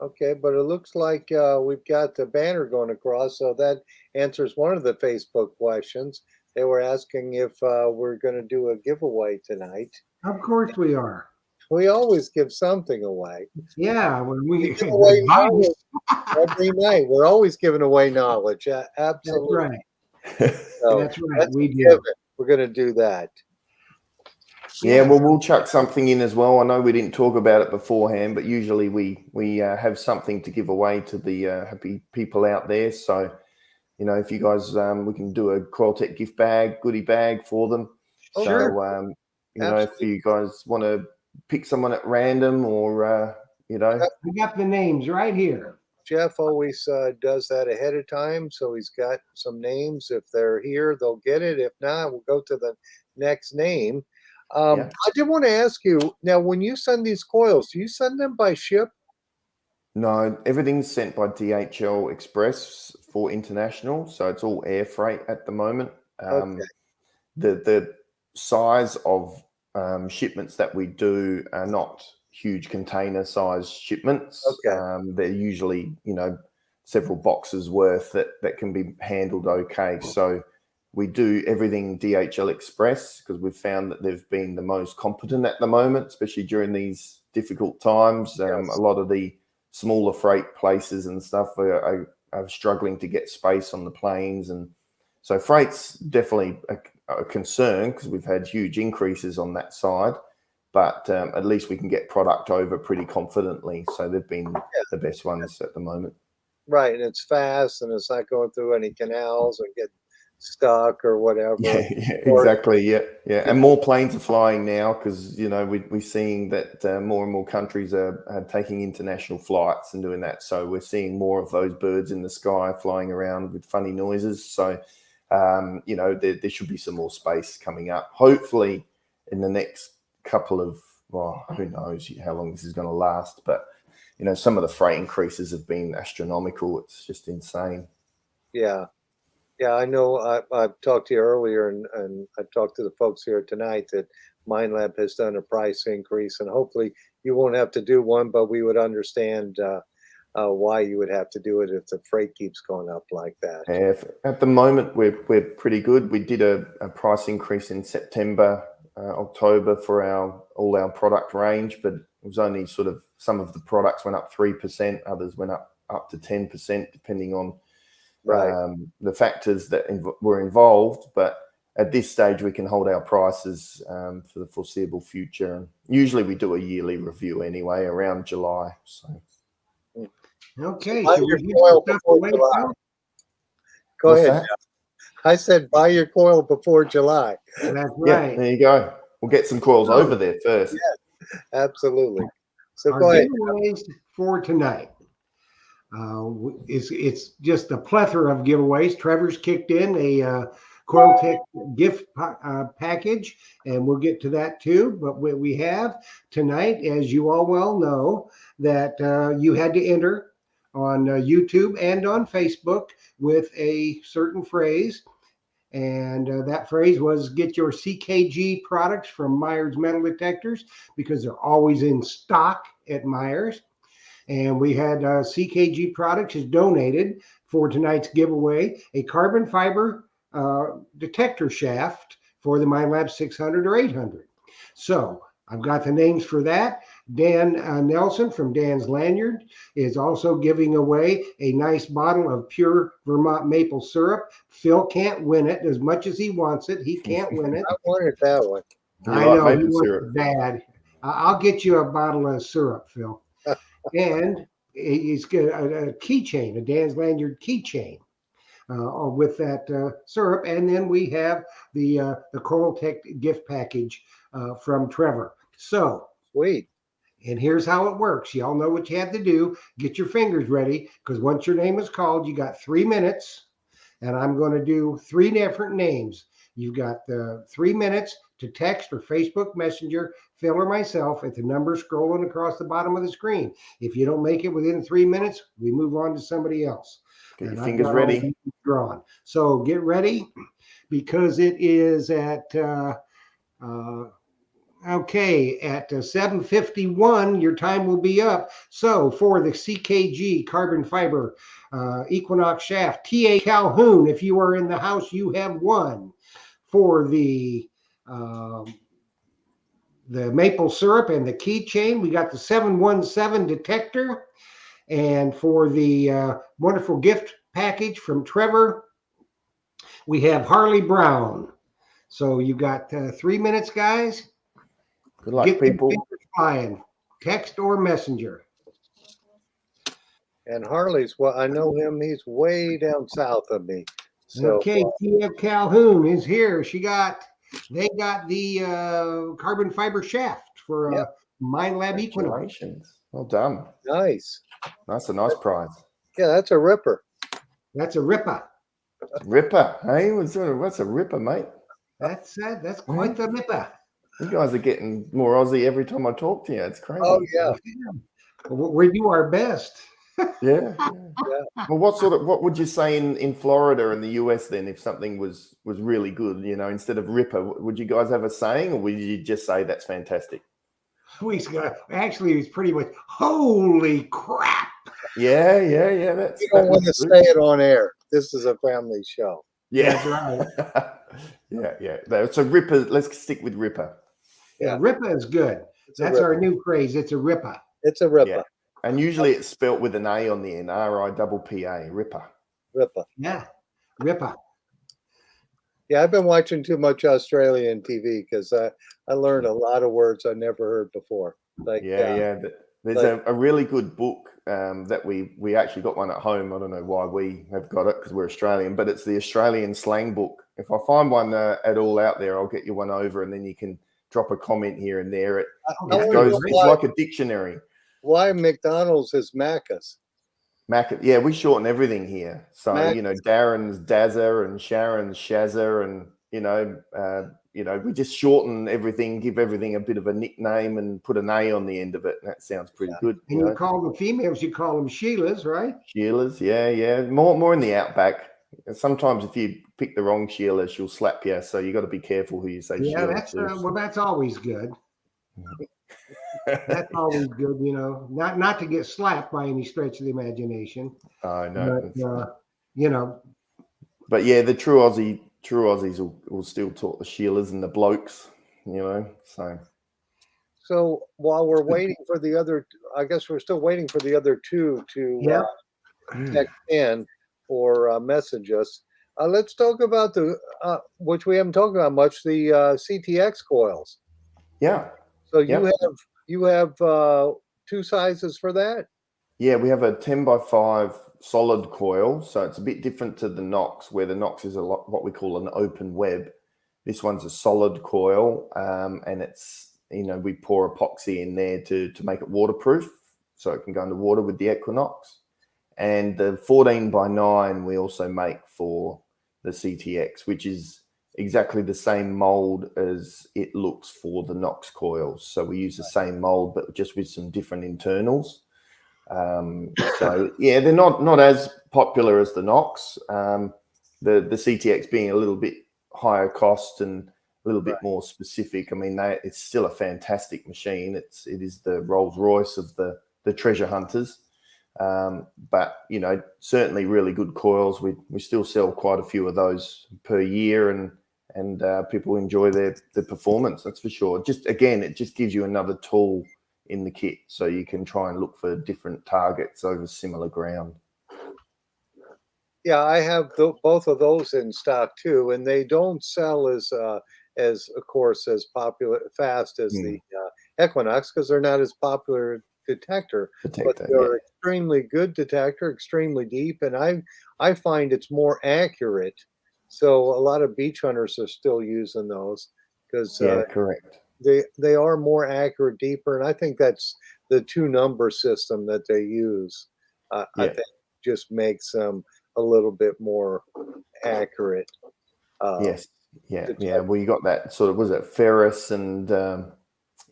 Okay, but it looks like we've got the banner going across, so that answers one of the Facebook questions. They were asking if we're going to do a giveaway tonight. Of course we are. We always give something away. Yeah, when we give away advice. every night. We're always giving away knowledge. Absolutely. That's right. So That's right. We do. give it. We're going to do that. Yeah, well, we'll chuck something in as well. I know we didn't talk about it beforehand, but usually we have something to give away to the happy people out there. So, if you guys, we can do a Coil-Tek gift bag, goodie bag for them. Oh, so, sure. If you guys want to pick someone at random or, We got the names right here. Jeff always does that ahead of time. So he's got some names. If they're here, they'll get it. If not, we'll go to the next name. I did want to ask you now, when you send these coils, do you send them by ship? No, everything's sent by DHL Express for international. So it's all air freight at the moment. Okay. The size of shipments that we do are not huge container size shipments. Okay. They're usually, several boxes worth that can be handled okay. So we do everything DHL Express because we've found that they've been the most competent at the moment, especially during these difficult times. Yes. A lot of the smaller freight places and stuff are struggling to get space on the planes. And so freight's definitely a concern because we've had huge increases on that side. But at least we can get product over pretty confidently. So they've been the best ones at the moment. Right. And it's fast and it's not going through any canals or get stuck or whatever. Yeah, exactly. Yeah. And more planes are flying now because, we're seeing that more and more countries are taking international flights and doing that. So we're seeing more of those birds in the sky flying around with funny noises. So, there should be some more space coming up. Hopefully in the next couple of, who knows how long this is going to last. But, some of the freight increases have been astronomical. It's just insane. Yeah. Yeah, I know. I've talked to you earlier, and I talked to the folks here tonight that MindLab has done a price increase, and hopefully you won't have to do one, but we would understand why you would have to do it if the freight keeps going up like that. At the moment, we're pretty good. We did a price increase in September, October for all our product range, but it was only sort of some of the products went up 3%, others went up to 10%, depending on the factors that were involved. But at this stage, we can hold our prices for the foreseeable future. And usually we do a yearly review anyway, around July. So. Okay, buy so your we give coil some stuff before away, July. Phil? Go What's ahead. that? Jeff. I said buy your coil before July. That's Yeah, right. there you go. We'll get some coils So, over there first. Absolutely. So our go ahead. giveaways for tonight. It's just a plethora of giveaways. Trevor's kicked in a Coil-Tek gift package, and we'll get to that too. But what we have tonight, as you all well know, that you had to enter on YouTube and on Facebook with a certain phrase. And that phrase was get your CKG products from Myers Metal Detectors, because they're always in stock at Myers. And we had CKG Products has donated for tonight's giveaway a carbon fiber detector shaft for the MindLab 600 or 800. So I've got the names for that. Dan Nelson from Dan's Lanyard is also giving away a nice bottle of pure Vermont maple syrup. Phil can't win it as much as he wants it. He can't win it. I wanted that one. I like know he maple wants syrup. it bad. I'll get you a bottle of syrup, Phil. And he's got a keychain, a Dan's Lanyard keychain with that syrup. And then we have the Coil-Tek gift package from Trevor. So, Sweet. and here's how it works. Y'all know what you have to do. Get your fingers ready, because once your name is called, you got 3 minutes. And I'm going to do 3 different names. You've got 3 minutes to text or Facebook Messenger Phil or myself at the number scrolling across the bottom of the screen. If you don't make it within 3 minutes, we move on to somebody else. Get your I've fingers got all ready. these drawn. So get ready, because it is at okay, at 7:51, your time will be up. So for the CKG carbon fiber Equinox shaft, T.A. Calhoun, if you are in the house, you have won. For the maple syrup and the keychain, we got the 717 detector. And for the wonderful gift package from Trevor, we have Harley Brown. So you got 3 minutes, guys. Good luck, Get the people. fingers flying, text or messenger. And Harley's, well, I know him. He's way down south of me. So Okay, Tia Calhoun is here. They got the carbon fiber shaft for MindLab Equinox. Congratulations. Well done. nice. That's a nice prize. Yeah, that's a ripper. That's a ripper. Ripper. Hey, what's a ripper, mate? That's quite the ripper. You guys are getting more Aussie every time I talk to you. It's crazy. Oh yeah. We do our best. Yeah. Well, what would you say in Florida and the US then if something was really good? You know, instead of ripper, would you guys have a saying, or would you just say that's fantastic? Actually, it's pretty much holy crap. Yeah. You don't want to say it on air. This is a family show. Yeah, That's right. yeah. So ripper. Let's stick with ripper. Yeah, ripper is good. That's our new craze. It's a ripper. It's a ripper. Yeah. And usually it's spelt with an A on the end. RIPPA. Ripper. Ripper. Yeah, ripper. Yeah, I've been watching too much Australian TV because I learned a lot of words I never heard before. Like There's a really good book that we actually got one at home. I don't know why we have got it because we're Australian, but it's the Australian slang book. If I find one at all out there, I'll get you one over, and then you can drop a comment here and there. It's like a dictionary. Why McDonald's is Macca's? Yeah, we shorten everything here. So Mac- Darren's Dazza and Sharon's Shazza, and we just shorten everything, give everything a bit of a nickname, and put an A on the end of it. And that sounds pretty good. And you call the females, you call them Sheilas, right? Sheilas, yeah. More in the outback. Sometimes if you pick the wrong Sheila, she'll slap you. So you got to be careful who you say Yeah, Sheila that's to. well, that's always good. That's always good, you know, not to get slapped by any stretch of the imagination. I know. But you know, But yeah, the true Aussies will still talk the Sheilas and the blokes, you know. So while we're waiting for the other, I guess we're still waiting for the other two to yeah. text in or message us. Let's talk about the which we haven't talked about much, the CTX coils. Yeah. So Yep. you have two sizes for that. Yeah, we have a 10x5 solid coil, so it's a bit different to the Nox, where the Nox is what we call an open web. This one's a solid coil, and it's, you know, we pour epoxy in there to make it waterproof, so it can go in the water with the Equinox. And the 14x9 we also make for the CTX, which is exactly the same mold as it looks for the Nox coils. So we use the same mold, but just with some different internals. So yeah, they're not as popular as the Nox. The CTX being a little bit higher cost and a little bit more specific. I mean, it's still a fantastic machine. It is the Rolls Royce of the treasure hunters. But you know, certainly really good coils. We still sell quite a few of those per year, and people enjoy the performance. That's for sure. Just again, it just gives you another tool in the kit, so you can try and look for different targets over similar ground. Yeah, I have both of those in stock too, and they don't sell as of course as fast as the Equinox, because they're not as popular detector, but they're extremely good detector, extremely deep, and I find it's more accurate. So a lot of beach hunters are still using those because correct. They are more accurate, deeper, and I think that's the two number system that they use. I think just makes them a little bit more accurate. Yes, well, you got that sort of, was it ferrous and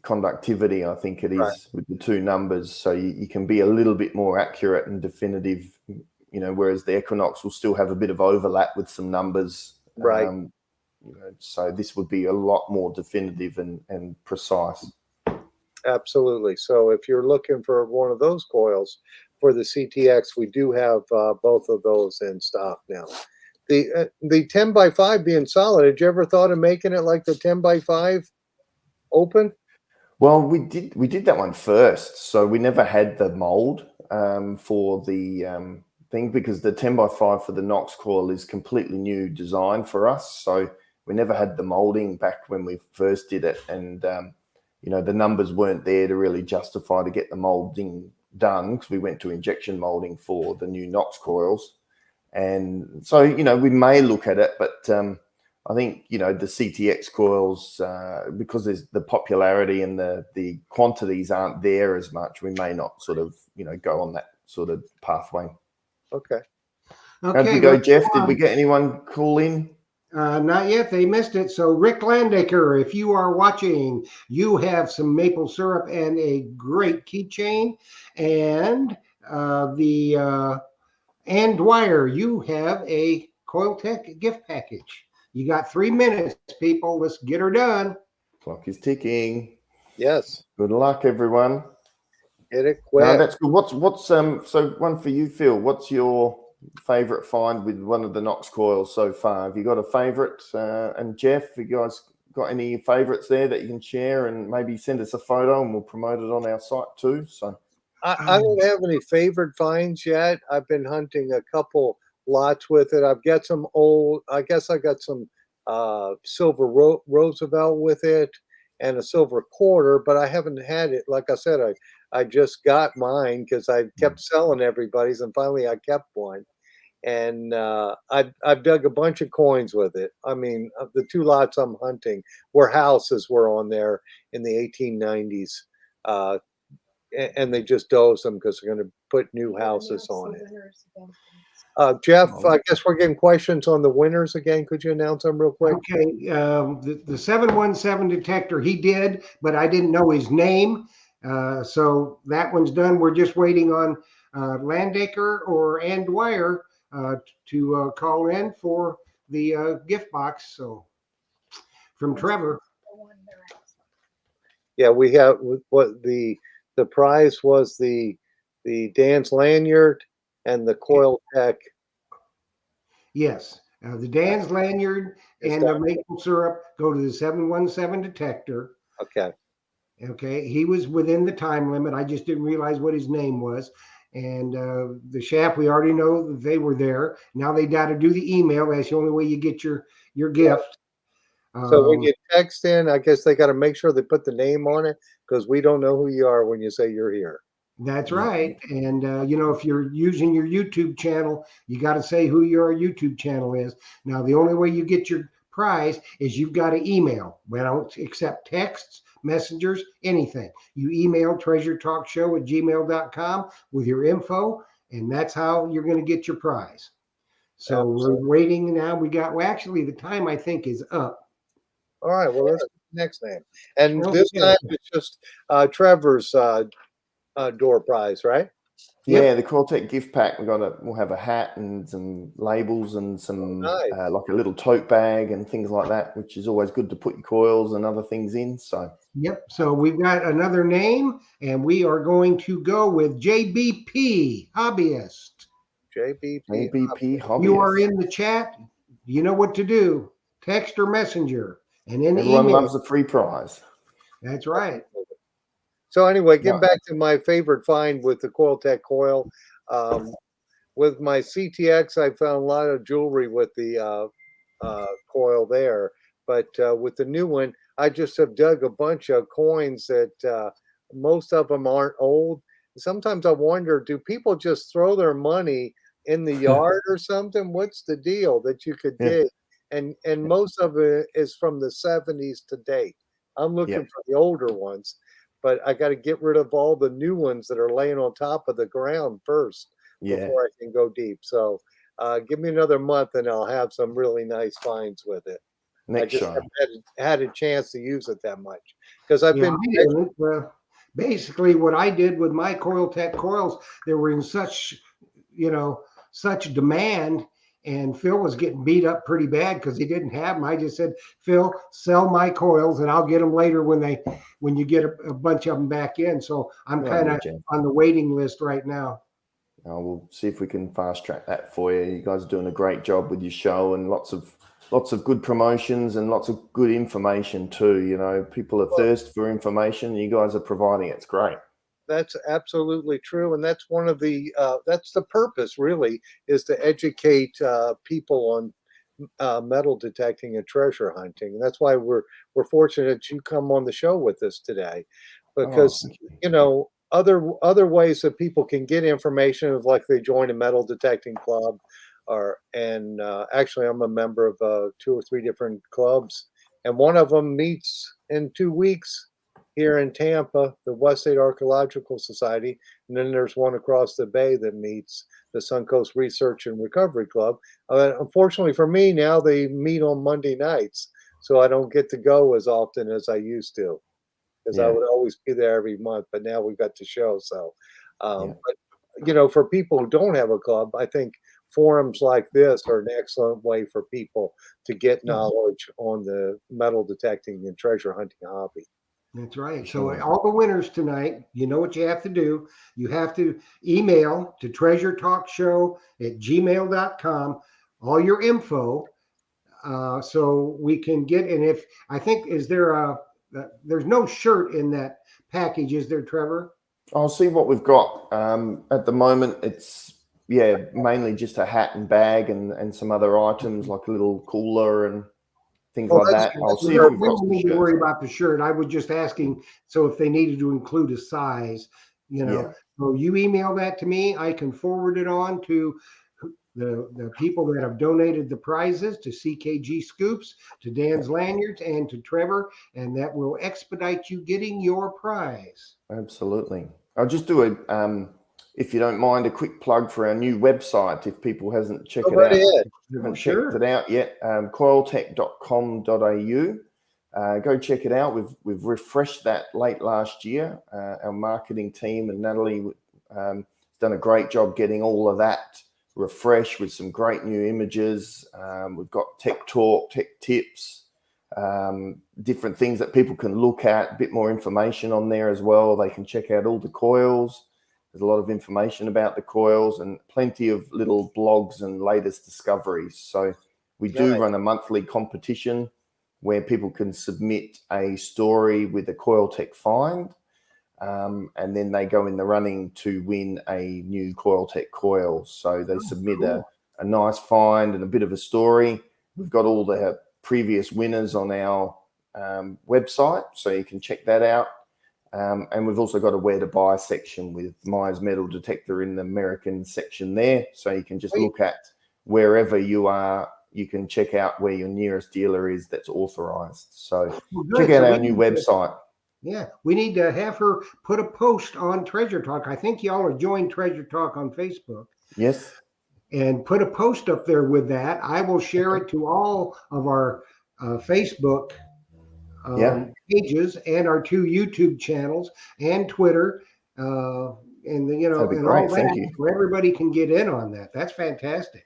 conductivity, I think it is, with the two numbers, so you can be a little bit more accurate and definitive, you know, whereas the Equinox will still have a bit of overlap with some numbers, you know, so this would be a lot more definitive and precise. Absolutely. So if you're looking for one of those coils for the CTX, we do have both of those in stock now. The 10x5 being solid, had you ever thought of making it like the 10x5 open? Well, we did that one first, so we never had the mold for the thing, because the 10x5 for the Nox coil is completely new design for us, so we never had the molding back when we first did it, and you know, the numbers weren't there to really justify to get the molding done, because we went to injection molding for the new Nox coils. And so, you know, we may look at it, but I think, you know, the CTX coils, because there's the popularity and the quantities aren't there as much, we may not sort of, you know, go on that sort of pathway. Okay. How'd we go, Jeff? Did we get anyone call in? Not yet. They missed it. So Rick Landaker, if you are watching, you have some maple syrup and a great keychain. And Ann Dwyer, you have a Coil-Tek gift package. You got 3 minutes, people. Let's get her done. Clock is ticking. Yes. Good luck, everyone. Get it quick. No, that's good. What's so one for you, Phil? What's your favorite find with one of the Nox coils so far? Have you got a favorite? And Jeff, you guys got any favorites there that you can share, and maybe send us a photo and we'll promote it on our site too? So I don't have any favorite finds yet. I've been hunting a couple lots with it. I've got some old, I guess I got some silver Roosevelt with it and a silver quarter, but I haven't had it. Like I said, I just got mine because I kept selling everybody's, and finally I kept one. And I've dug a bunch of coins with it. I mean, the two lots I'm hunting where houses were on there in the 1890s. And they just dozed them because they're going to put new houses on it. Jeff, I guess we're getting questions on the winners again. Could you announce them real quick? Okay, the 717 detector, he did, but I didn't know his name. So that one's done. We're just waiting on Landaker or Ann Dwyer to call in for the gift box. So from Trevor. Yeah, we have what the prize was the Dan's lanyard and the Coil-Tek. Yes, the Dan's lanyard Is and the that maple syrup go to the 717 detector. okay? Okay, he was within the time limit. I just didn't realize what his name was. And the shaft, we already know that they were there. Now they got to do the email. That's the only way you get your gift. So when you text in, I guess they got to make sure they put the name on it because we don't know who you are when you say you're here. That's right. And if you're using your YouTube channel, you got to say who your YouTube channel is. Now, the only way you get your prize is you've got to email. We don't accept texts, messengers, anything. You email treasuretalkshow@gmail.com with your info, and that's how you're going to get your prize. So we're waiting now. Actually, the time I think is up. All right. Well, let's next name. And Okay. this time it's just Trevor's door prize, right? Yeah, the Coil-Tek gift pack. We'll have a hat and some labels and some Nice. like a little tote bag and things like that, which is always good to put your coils and other things in. So Yep. So we've got another name, and we are going to go with JBP Hobbyist. JBP. hobbyist. You are in the chat. You know what to do. Text or messenger, and then Everyone email. loves a free prize. That's right. So anyway, getting back to my favorite find with the Coil-Tek coil. With my CTX, I found a lot of jewelry with the coil there. But with the new one, I just have dug a bunch of coins that most of them aren't old. Sometimes I wonder, do people just throw their money in the yard or something? What's the deal that you could dig? And most of it is from the 70s to date. I'm looking for the older ones, but I got to get rid of all the new ones that are laying on top of the ground first before I can go deep. So give me another month and I'll have some really nice finds with it. Next show. haven't had a chance to use it that much because I've been basically what I did with my Coil-Tek coils. They were in such demand, and Phil was getting beat up pretty bad because he didn't have them. I just said, Phil, sell my coils and I'll get them later when you get a bunch of them back in. So I'm kind of on the waiting list right now. We'll see if we can fast track that for you. You guys are doing a great job with your show and lots of good promotions and lots of good information too. People are thirsty for information. You guys are providing it. It's great. That's absolutely true, and that's one of the that's the purpose really, is to educate people on metal detecting and treasure hunting. And that's why we're fortunate that you come on the show with us today, because other ways that people can get information is like they join a metal detecting club, and actually I'm a member of 2 or 3 different clubs, and one of them meets in 2 weeks here in Tampa, the West State Archaeological Society, and then there's one across the bay that meets, the Suncoast Research and Recovery Club. Unfortunately for me, now they meet on Monday nights, so I don't get to go as often as I used to, because I would always be there every month, but now we've got the show. So, but for people who don't have a club, I think forums like this are an excellent way for people to get knowledge on the metal detecting and treasure hunting hobby. That's right. So all the winners tonight, you know what you have to do. You have to email to treasuretalkshow@gmail.com all your info, so we can get. And if I think, there's no shirt in that package, is there, Trevor? I'll see what we've got. At the moment, it's mainly just a hat and bag and some other items like a little cooler and things like that. I'll see if we've got some need to worry about the shirt. I was just asking, so if they needed to include a size, So you email that to me, I can forward it on to the people that have donated the prizes, to CKG Scoops, to Dan's Lanyards, and to Trevor, and that will expedite you getting your prize. Absolutely. I'll just do if you don't mind, a quick plug for our new website. If people haven't checked it out, checked it out yet, coiltek.com.au. Go check it out. We've refreshed that late last year. Our marketing team and Natalie done a great job getting all of that refresh with some great new images. We've got tech talk, tech tips, different things that people can look at, a bit more information on there as well. They can check out all the coils. There's a lot of information about the coils and plenty of little blogs and latest discoveries. So we do run a monthly competition where people can submit a story with a Coil-Tek find. And then they go in the running to win a new Coil-Tek coil. So they submit a nice find and a bit of a story. We've got all the previous winners on our website, so you can check that out. And we've also got a where to buy section with Myers Metal Detector in the American section there. So you can just look at wherever you are. You can check out where your nearest dealer is that's authorized. So check out our new website. Yeah, we need to have her put a post on Treasure Talk. I think y'all are joined Treasure Talk on Facebook. Yes. And put a post up there with that. I will share it to all of our Facebook pages and our 2 YouTube channels and Twitter, and and all that, where everybody can get in on that. That's fantastic.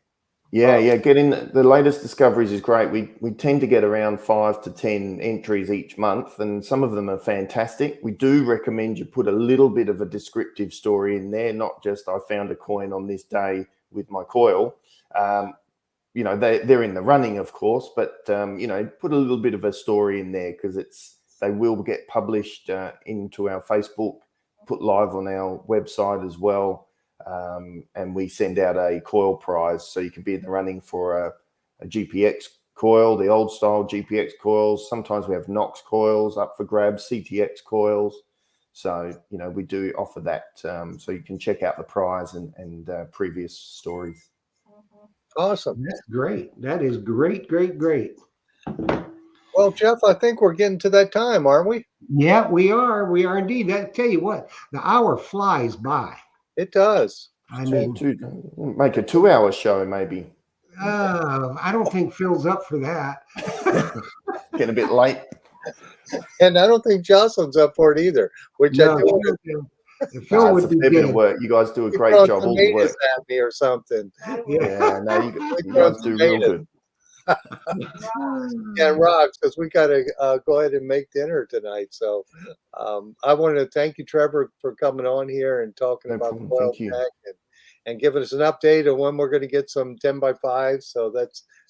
Yeah, getting the latest discoveries is great. We tend to get around 5 to 10 entries each month, and some of them are fantastic. We do recommend you put a little bit of a descriptive story in there, not just I found a coin on this day with my coil. They're in the running, of course, but put a little bit of a story in there because they will get published into our Facebook, put live on our website as well. And we send out a coil prize, so you can be in the running for a GPX coil, the old style GPX coils. Sometimes we have Nox coils up for grabs, CTX coils. So, we do offer that. So you can check out the prize and previous stories. Awesome. That's great. That is great, great, great. Well, Jeff, I think we're getting to that time, aren't we? Yeah, we are. We are indeed. I tell you what, the hour flies by. It does. I mean, make a 2-hour show, maybe. I don't think Phil's up for that. Getting a bit late. And I don't think Jocelyn's up for it either. Which No, Phil would be a bit of work. You guys do a great job. All the work. At me or something. Yeah, no, you guys do real good. Yeah, rocks, because we got to go ahead and make dinner tonight. So I wanted to thank you, Trevor, for coming on here and talking about Coil-Tek and giving us an update on when we're going to get some 10x5. So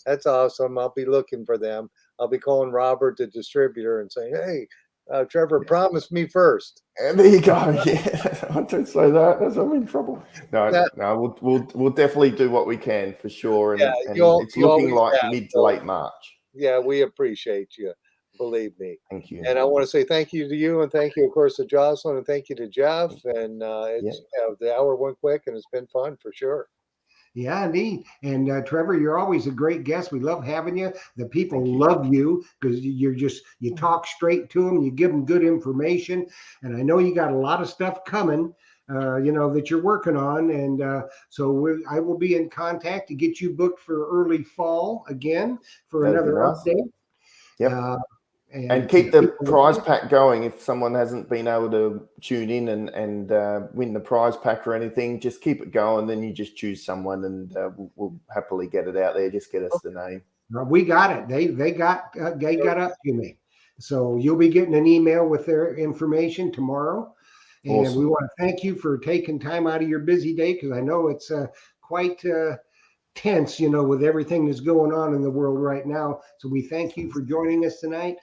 that's awesome. I'll be looking for them. I'll be calling Robert, the distributor, and saying, hey, Trevor, promise me first. And there you go. Yeah, I don't say that. I'm in trouble. No, we'll definitely do what we can for sure. And it's looking like mid to late March. Yeah, we appreciate you. Believe me. Thank you. And I want to say thank you to you, and thank you, of course, to Jocelyn, and thank you to Jeff. And the hour went quick, and it's been fun for sure. Yeah, indeed. And Trevor, you're always a great guest. We love having you. The people love you because you talk straight to them. You give them good information. And I know you got a lot of stuff coming, that you're working on. And so I will be in contact to get you booked for early fall again for another update. Yep. And keep the prize pack going. If someone hasn't been able to tune in and win the prize pack or anything, just keep it going. Then you just choose someone, and we'll happily get it out there. Just get us the name. We got it. They got up to me. So you'll be getting an email with their information tomorrow. And awesome. We want to thank you for taking time out of your busy day, because I know it's quite tense, with everything that's going on in the world right now. So we thank you for joining us tonight.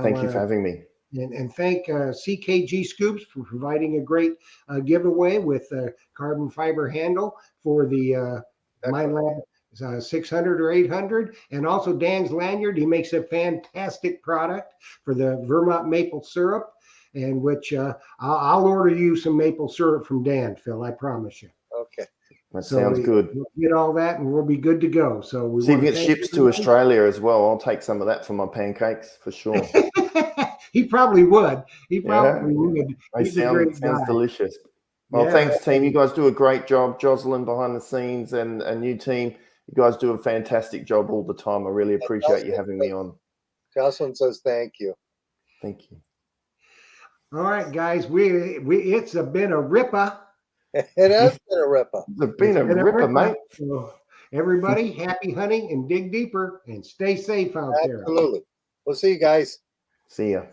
Thank you for having me. And thank CKG Scoops for providing a great giveaway with a carbon fiber handle for the MyLab 600 or 800. And also Dan's lanyard. He makes a fantastic product for the Vermont maple syrup, and which I'll order you some maple syrup from Dan, Phil. I promise you. Okay. That sounds good. We'll get all that, and we'll be good to go. So we see if it ships to Australia as well. I'll take some of that for my pancakes for sure. He probably would. He probably would. It sounds delicious. Well, thanks, team. You guys do a great job. Jocelyn behind the scenes and a new team. You guys do a fantastic job all the time. I really appreciate you having me on. Jocelyn says thank you. Thank you. All right, guys. It's been a ripper. It has been a ripper. It's been a It's been a ripper, ripper. mate. So, everybody, happy hunting and dig deeper and stay safe out there. Absolutely. We'll see you guys. See ya.